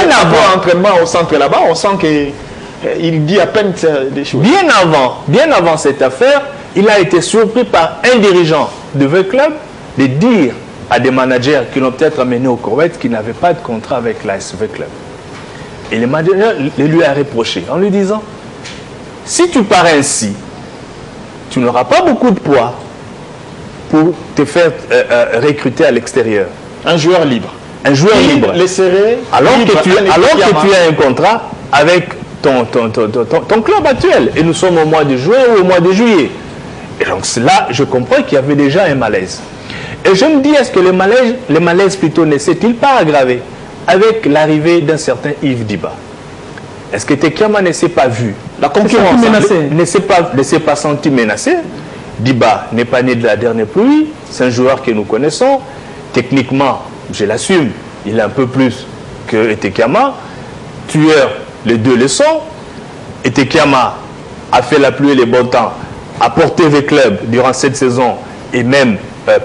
S1: l'entraînement au centre là-bas, on sent qu'il dit à peine des choses.
S2: Bien avant cette affaire, il a été surpris par un dirigeant de V Club de dire à des managers qui l'ont peut-être amené au Koweït qu'ils n'avaient pas de contrat avec l'ASV Club. Et le manager lui a reproché en lui disant: si tu pars ainsi, tu n'auras pas beaucoup de poids pour te faire recruter à l'extérieur.
S1: Un joueur libre.
S2: Un joueur libre. Alors que tu as un contrat avec ton club actuel. Et nous sommes au mois de juin ou au mois de juillet. Et donc là, je comprends qu'il y avait déjà un malaise. Et je me dis, est-ce que le malaise plutôt ne s'est-il pas aggravé avec l'arrivée d'un certain Yves Diba? Est-ce que Tekema ne s'est pas vu?
S3: La concurrence
S2: ne s'est pas senti menacé. Diba n'est pas né de la dernière pluie. C'est un joueur que nous connaissons. Techniquement, je l'assume, il est un peu plus que Tekema. Tueur, les deux le sont. Tekema a fait la pluie et les bons temps, a porté le club durant cette saison et même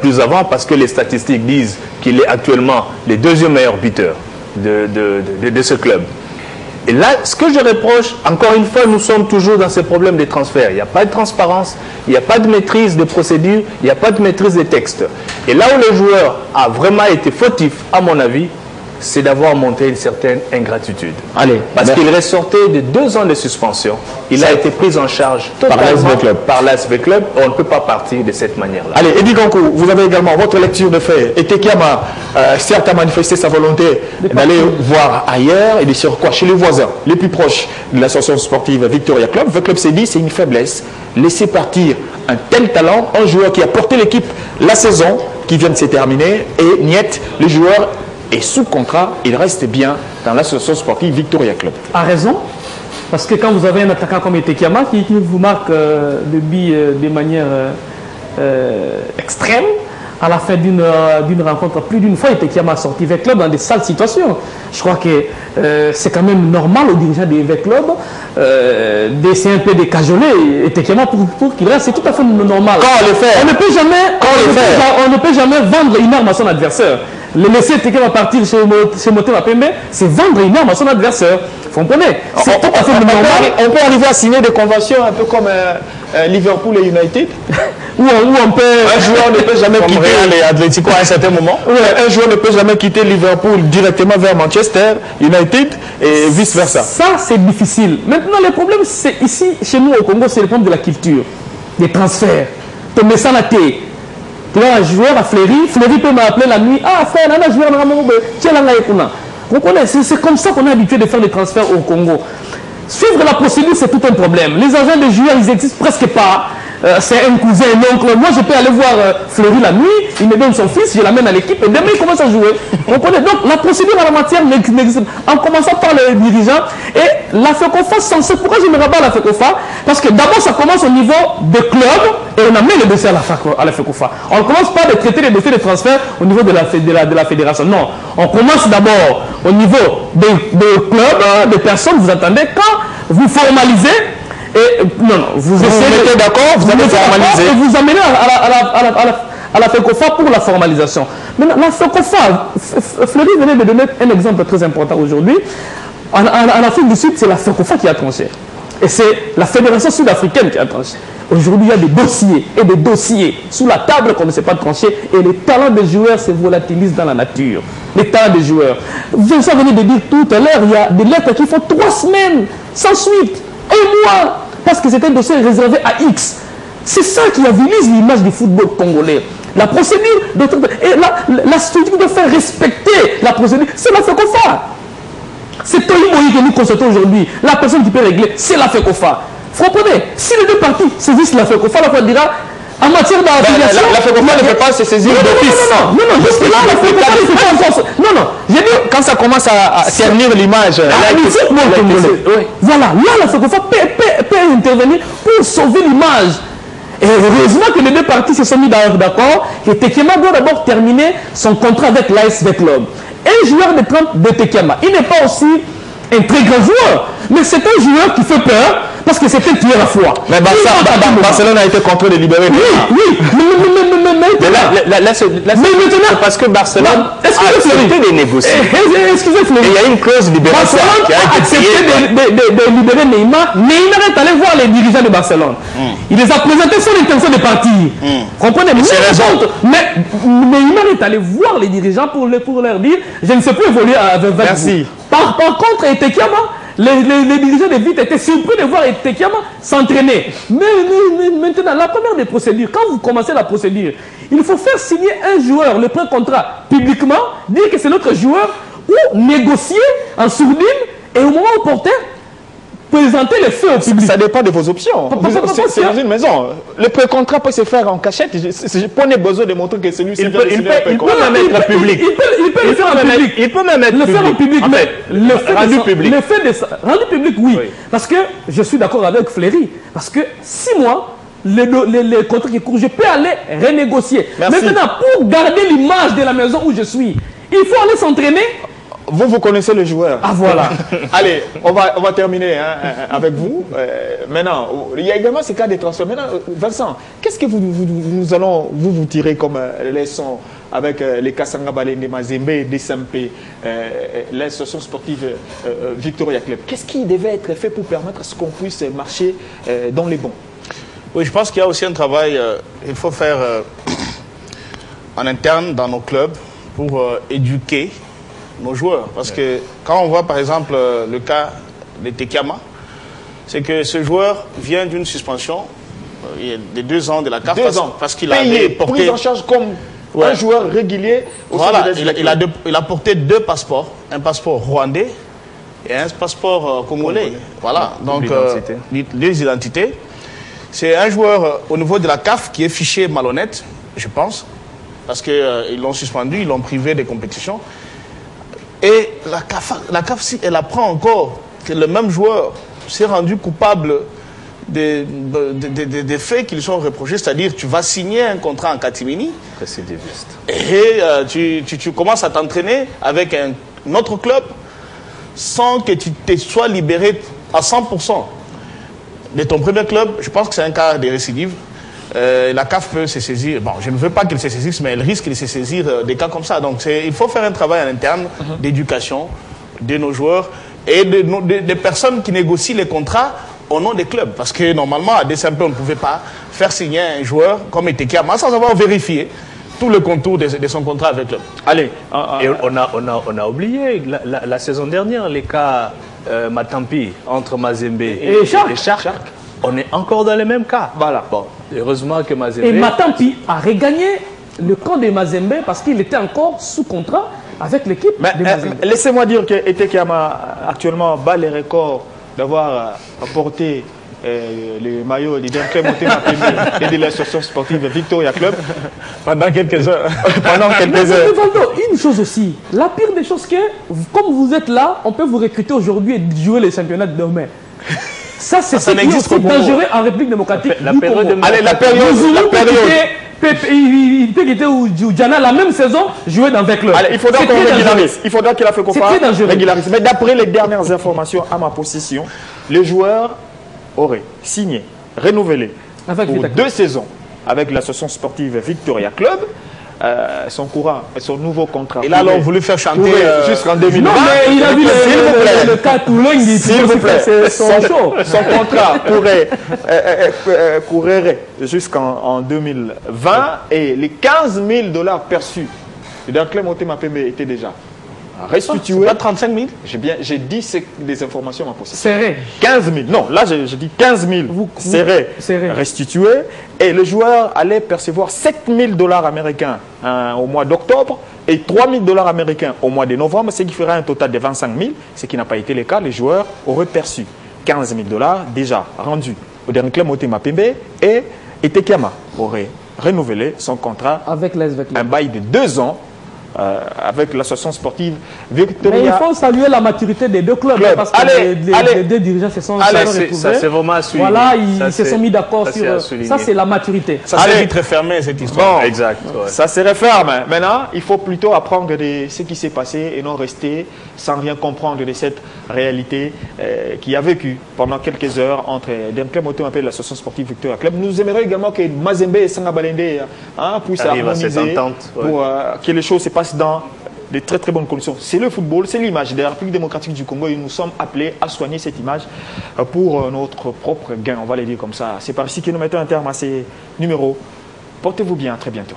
S2: plus avant parce que les statistiques disent qu'il est actuellement le 2e meilleur buteur de ce club. Et là, ce que je reproche, encore une fois, nous sommes toujours dans ces problèmes de transfert. Il n'y a pas de transparence, il n'y a pas de maîtrise des procédures, il n'y a pas de maîtrise des textes. Et là où le joueur a vraiment été fautif, à mon avis, c'est d'avoir monté une certaine ingratitude. Parce qu'il ressortait de 2 ans de suspension. Il a été pris en charge par l'ASV Club. On ne peut pas partir de cette manière-là.
S1: Allez, Eddie Kankou, vous avez également votre lecture de fait. Et Tekema, certes, a manifesté sa volonté d'aller voir ailleurs et de sur quoi chez les voisins, les plus proches de l'association sportive Victoria Club. Le club s'est dit, c'est une faiblesse. Laisser partir un tel talent, un joueur qui a porté l'équipe la saison qui vient de se terminer. Et niet, le joueur et sous contrat, il reste bien dans l'association sportive Victoria Club.
S3: A raison. Parce que quand vous avez un attaquant comme Etekiama qui vous marque des buts de manière extrême, à la fin d'une rencontre, plus d'une fois, Etekiama a sorti V Club dans des sales situations. Je crois que c'est quand même normal aux dirigeants des V Club d'essayer un peu de cajoler Etekiama pour qu'il reste. C'est tout à fait normal.
S1: Quand on le fait,
S3: on ne peut jamais vendre une arme à son adversaire. Le laisser Etekiama partir chez Motema Pembe, c'est vendre une arme à son adversaire. Vous comprenez? C'est tout à fait normal.
S1: On peut arriver à signer des conventions un peu comme Liverpool et United,
S3: où on peut...
S1: Un joueur ne peut jamais quitter
S4: Real et Atlético à un certain moment.
S1: Un joueur ne peut jamais quitter Liverpool directement vers Manchester United et vice versa.
S3: Ça, c'est difficile. Maintenant, le problème, c'est ici, chez nous au Congo, c'est le problème de la culture, des transferts. Tu mets ça la tête. Tu vois, un joueur à Fleury peut m'appeler la nuit. Ah, frère, on a un joueur dans la vous connaissez, c'est comme ça qu'on est habitué de faire des transferts au Congo. Suivre la procédure, c'est tout un problème. Les agents des joueurs, ils n'existent presque pas. C'est un cousin, un oncle. Moi, je peux aller voir Fleury la nuit, il me donne son fils, je l'amène à l'équipe et demain, il commence à jouer. Vous comprenez? Donc, la procédure en la matière n'existe pas. En commençant par les dirigeants et la FECOFA, censée. Pourquoi je me rabats à la FECOFA? Parce que d'abord, ça commence au niveau des clubs et on amène le dossier à la FECOFA. On ne commence pas à traiter les dossiers de transfert au niveau de la fédération. Non. On commence d'abord au niveau des clubs, des personnes. Vous attendez quand vous formalisez. Et non, vous essayez d'accord, vous allez formaliser et vous amenez à la FECOFA pour la formalisation. Maintenant, la FECOFA, Fleury venait de donner un exemple très important aujourd'hui. En Afrique du Sud, c'est la FECOFA qui a tranché. Et c'est la Fédération sud-africaine qui a tranché. Aujourd'hui, il y a des dossiers et des dossiers sous la table qu'on ne sait pas trancher. Et les talents des joueurs se volatilisent dans la nature. Les talents des joueurs. Vincent venait de dire tout à l'heure, il y a des lettres qui font 3 semaines sans suite. Un mois, parce que c'est un dossier réservé à X. C'est ça qui avilise l'image du football congolais. La procédure, et la structure de faire respecter la procédure, c'est la FECOFA. C'est Tony Moïse que nous constatons aujourd'hui. La personne qui peut régler, c'est la FECOFA. Vous comprenez? Si les deux parties saisissent la FECOFA, la fois dira, en matière d'affiliation...
S1: La FECOFA ne peut pas se saisir d'office.
S3: Non, juste là, la FECOFA ne fait pas encore... Non, j'ai dit...
S1: Quand ça commence à ternir l'image...
S3: Voilà, là, la FECOFA peut intervenir pour sauver l'image. Et heureusement que les deux parties se sont mis d'accord que Tekema doit d'abord terminer son contrat avec l'ASV Club. Un joueur de Tekema, il n'est pas aussi un très grand joueur, mais c'est un joueur qui fait peur parce que c'est un tueur à foi.
S1: Mais Barcelone a été contraint de libérer.
S3: Oui,
S1: mais maintenant, parce que Barcelone a accepté de négocier.
S3: Excusez-moi.
S1: Il y a une clause de libération qui a accepté
S3: de libérer Neymar. Neymar est allé voir les dirigeants de Barcelone. Il les a présenté son intention de partir. Comprenez? Mais Neymar est allé voir les dirigeants pour leur dire je ne sais plus évoluer avec vous.
S1: Merci.
S3: Par contre, Etekiama, les dirigeants de Vite étaient surpris de voir Etekiama s'entraîner. Mais maintenant, la première des procédures, quand vous commencez la procédure, il faut faire signer un joueur, le pré-contrat, publiquement, dire que c'est notre joueur, ou négocier en sourdine, et au moment opportun, présenter les faits au public.
S1: Ça dépend de vos options. C'est dans une maison. Le pré-contrat peut se faire en cachette. Je prenais besoin de montrer que celui-ci
S2: il peut même être public.
S3: Il peut le faire en public.
S2: Il peut même être
S3: le faire en public.
S2: En fait, rendu public.
S3: Rendu public, oui. Parce que je suis d'accord avec Fleury. Parce que 6 mois, les contrats qui courent, je peux aller renégocier.
S1: Merci.
S3: Maintenant, pour garder l'image de la maison où je suis, il faut aller s'entraîner.
S1: Vous connaissez le joueur.
S3: Ah voilà.
S1: Allez, on va terminer avec vous. Maintenant, il y a également ce cas des transferts. Maintenant, Vincent, qu'est-ce que nous allons vous tirer comme leçon avec les Kasanga Balende Mazembe, DSMP, l'association sportive Victoria Club? Qu'est-ce qui devait être fait pour permettre à ce qu'on puisse marcher dans les bons?
S4: Oui, je pense qu'il y a aussi un travail, il faut faire en interne dans nos clubs pour éduquer nos joueurs. Parce que quand on voit par exemple le cas de Tekama, c'est que ce joueur vient d'une suspension de 2 ans de la CAF.
S1: 2 ans.
S4: Parce qu'il avait porté...
S1: prise en charge comme un joueur régulier.
S4: Voilà, il a porté 2 passeports. Un passeport rwandais et un passeport congolais. Voilà, donc 2 identités. C'est un joueur au niveau de la CAF qui est fiché malhonnête, je pense. Parce qu'ils l'ont suspendu, ils l'ont privé des compétitions. Et la CAF, si elle apprend encore que le même joueur s'est rendu coupable des faits qui lui sont reprochés, c'est-à-dire tu vas signer un contrat en catimini et tu commences à t'entraîner avec un autre club sans que tu te sois libéré à 100% de ton premier club. Je pense que c'est un cas de récidive. La CAF peut se saisir, bon, je ne veux pas qu'elle se saisisse, mais elle risque de se saisir des cas comme ça. Donc il faut faire un travail en interne d'éducation de nos joueurs et des personnes qui négocient les contrats au nom des clubs. Parce que normalement, à DCMP, on ne pouvait pas faire signer un joueur comme Etekiama sans avoir vérifié tout le contour de son contrat avec le club.
S1: Allez,
S2: et on a oublié la saison dernière les cas Matampi entre Mazembe et Shark. On est encore dans les mêmes cas.
S1: Voilà.
S2: Bon, heureusement que Mazembe...
S3: Et Matampi a regagné le camp de Mazembe parce qu'il était encore sous contrat avec l'équipe de Mazembe.
S1: Laissez-moi dire que Etekiama actuellement bat les records d'avoir apporté le maillot de Derklé Motema et de l'association sportive Victoria Club
S4: pendant quelques heures.
S3: Une chose aussi, la pire des choses, que comme vous êtes là, on peut vous recruter aujourd'hui et jouer les championnats de demain. Ça, c'est ce qui est aussi dangereux en République démocratique.
S1: La période.
S3: Il peut quitter Oudjana la même saison, jouer dans 20 clubs.
S1: Il faudra qu'on régularise. Il faudra qu'il a fait qu'on régularise. Mais d'après les dernières informations à ma possession, les joueurs auraient signé, renouvelé pour 2 saisons avec l'association sportive Victoria Club. Son nouveau contrat.
S4: Et là, on voulu faire chanter
S1: jusqu'en 2020.
S3: Non, mais il a vu le cas Toulon,
S1: s'il vous plaît, son contrat courrait jusqu'en 2020 et les 15 000 $ perçus de Derklé Motema Pembe étaient déjà restitués.
S4: Pas 35 000?
S1: J'ai dit des informations à ma possession.
S3: Serré.
S1: 15 000. Non, là, je dis 15 000 serrés restitués. Et le joueur allait percevoir 7 000 $ américains au mois d'octobre et 3 000 $ américains au mois de novembre, ce qui ferait un total de 25 000, ce qui n'a pas été le cas. Les joueurs auraient perçu 15 000 $ déjà rendus au Derklé Motema Pembe et Etekiama aurait renouvelé son contrat
S3: avec
S1: un bail de 2 ans avec l'association sportive Victoria.
S3: Mais il faut saluer la maturité des deux clubs. Parce que les deux dirigeants se sont retrouvés.
S2: Ça c'est vraiment à suivre.
S3: Voilà, ils se sont mis d'accord sur ça. C'est la maturité.
S4: Ça s'est vite refermé cette histoire.
S1: Bon,
S2: exact. Ouais.
S1: Ça se referme. Maintenant, il faut plutôt apprendre de ce qui s'est passé et non rester sans rien comprendre de cette réalité qui a vécu pendant quelques heures entre Derklé Motema Pembe et l'association sportive Victoria Club. Nous aimerions également que Mazembe et Sangabalende puissent harmoniser pour que les choses se passent dans de très très bonnes conditions. C'est le football, c'est l'image de la République démocratique du Congo et nous sommes appelés à soigner cette image pour notre propre gain, on va le dire comme ça. C'est par ici que nous mettons un terme à ces numéros. Portez-vous bien, à très bientôt.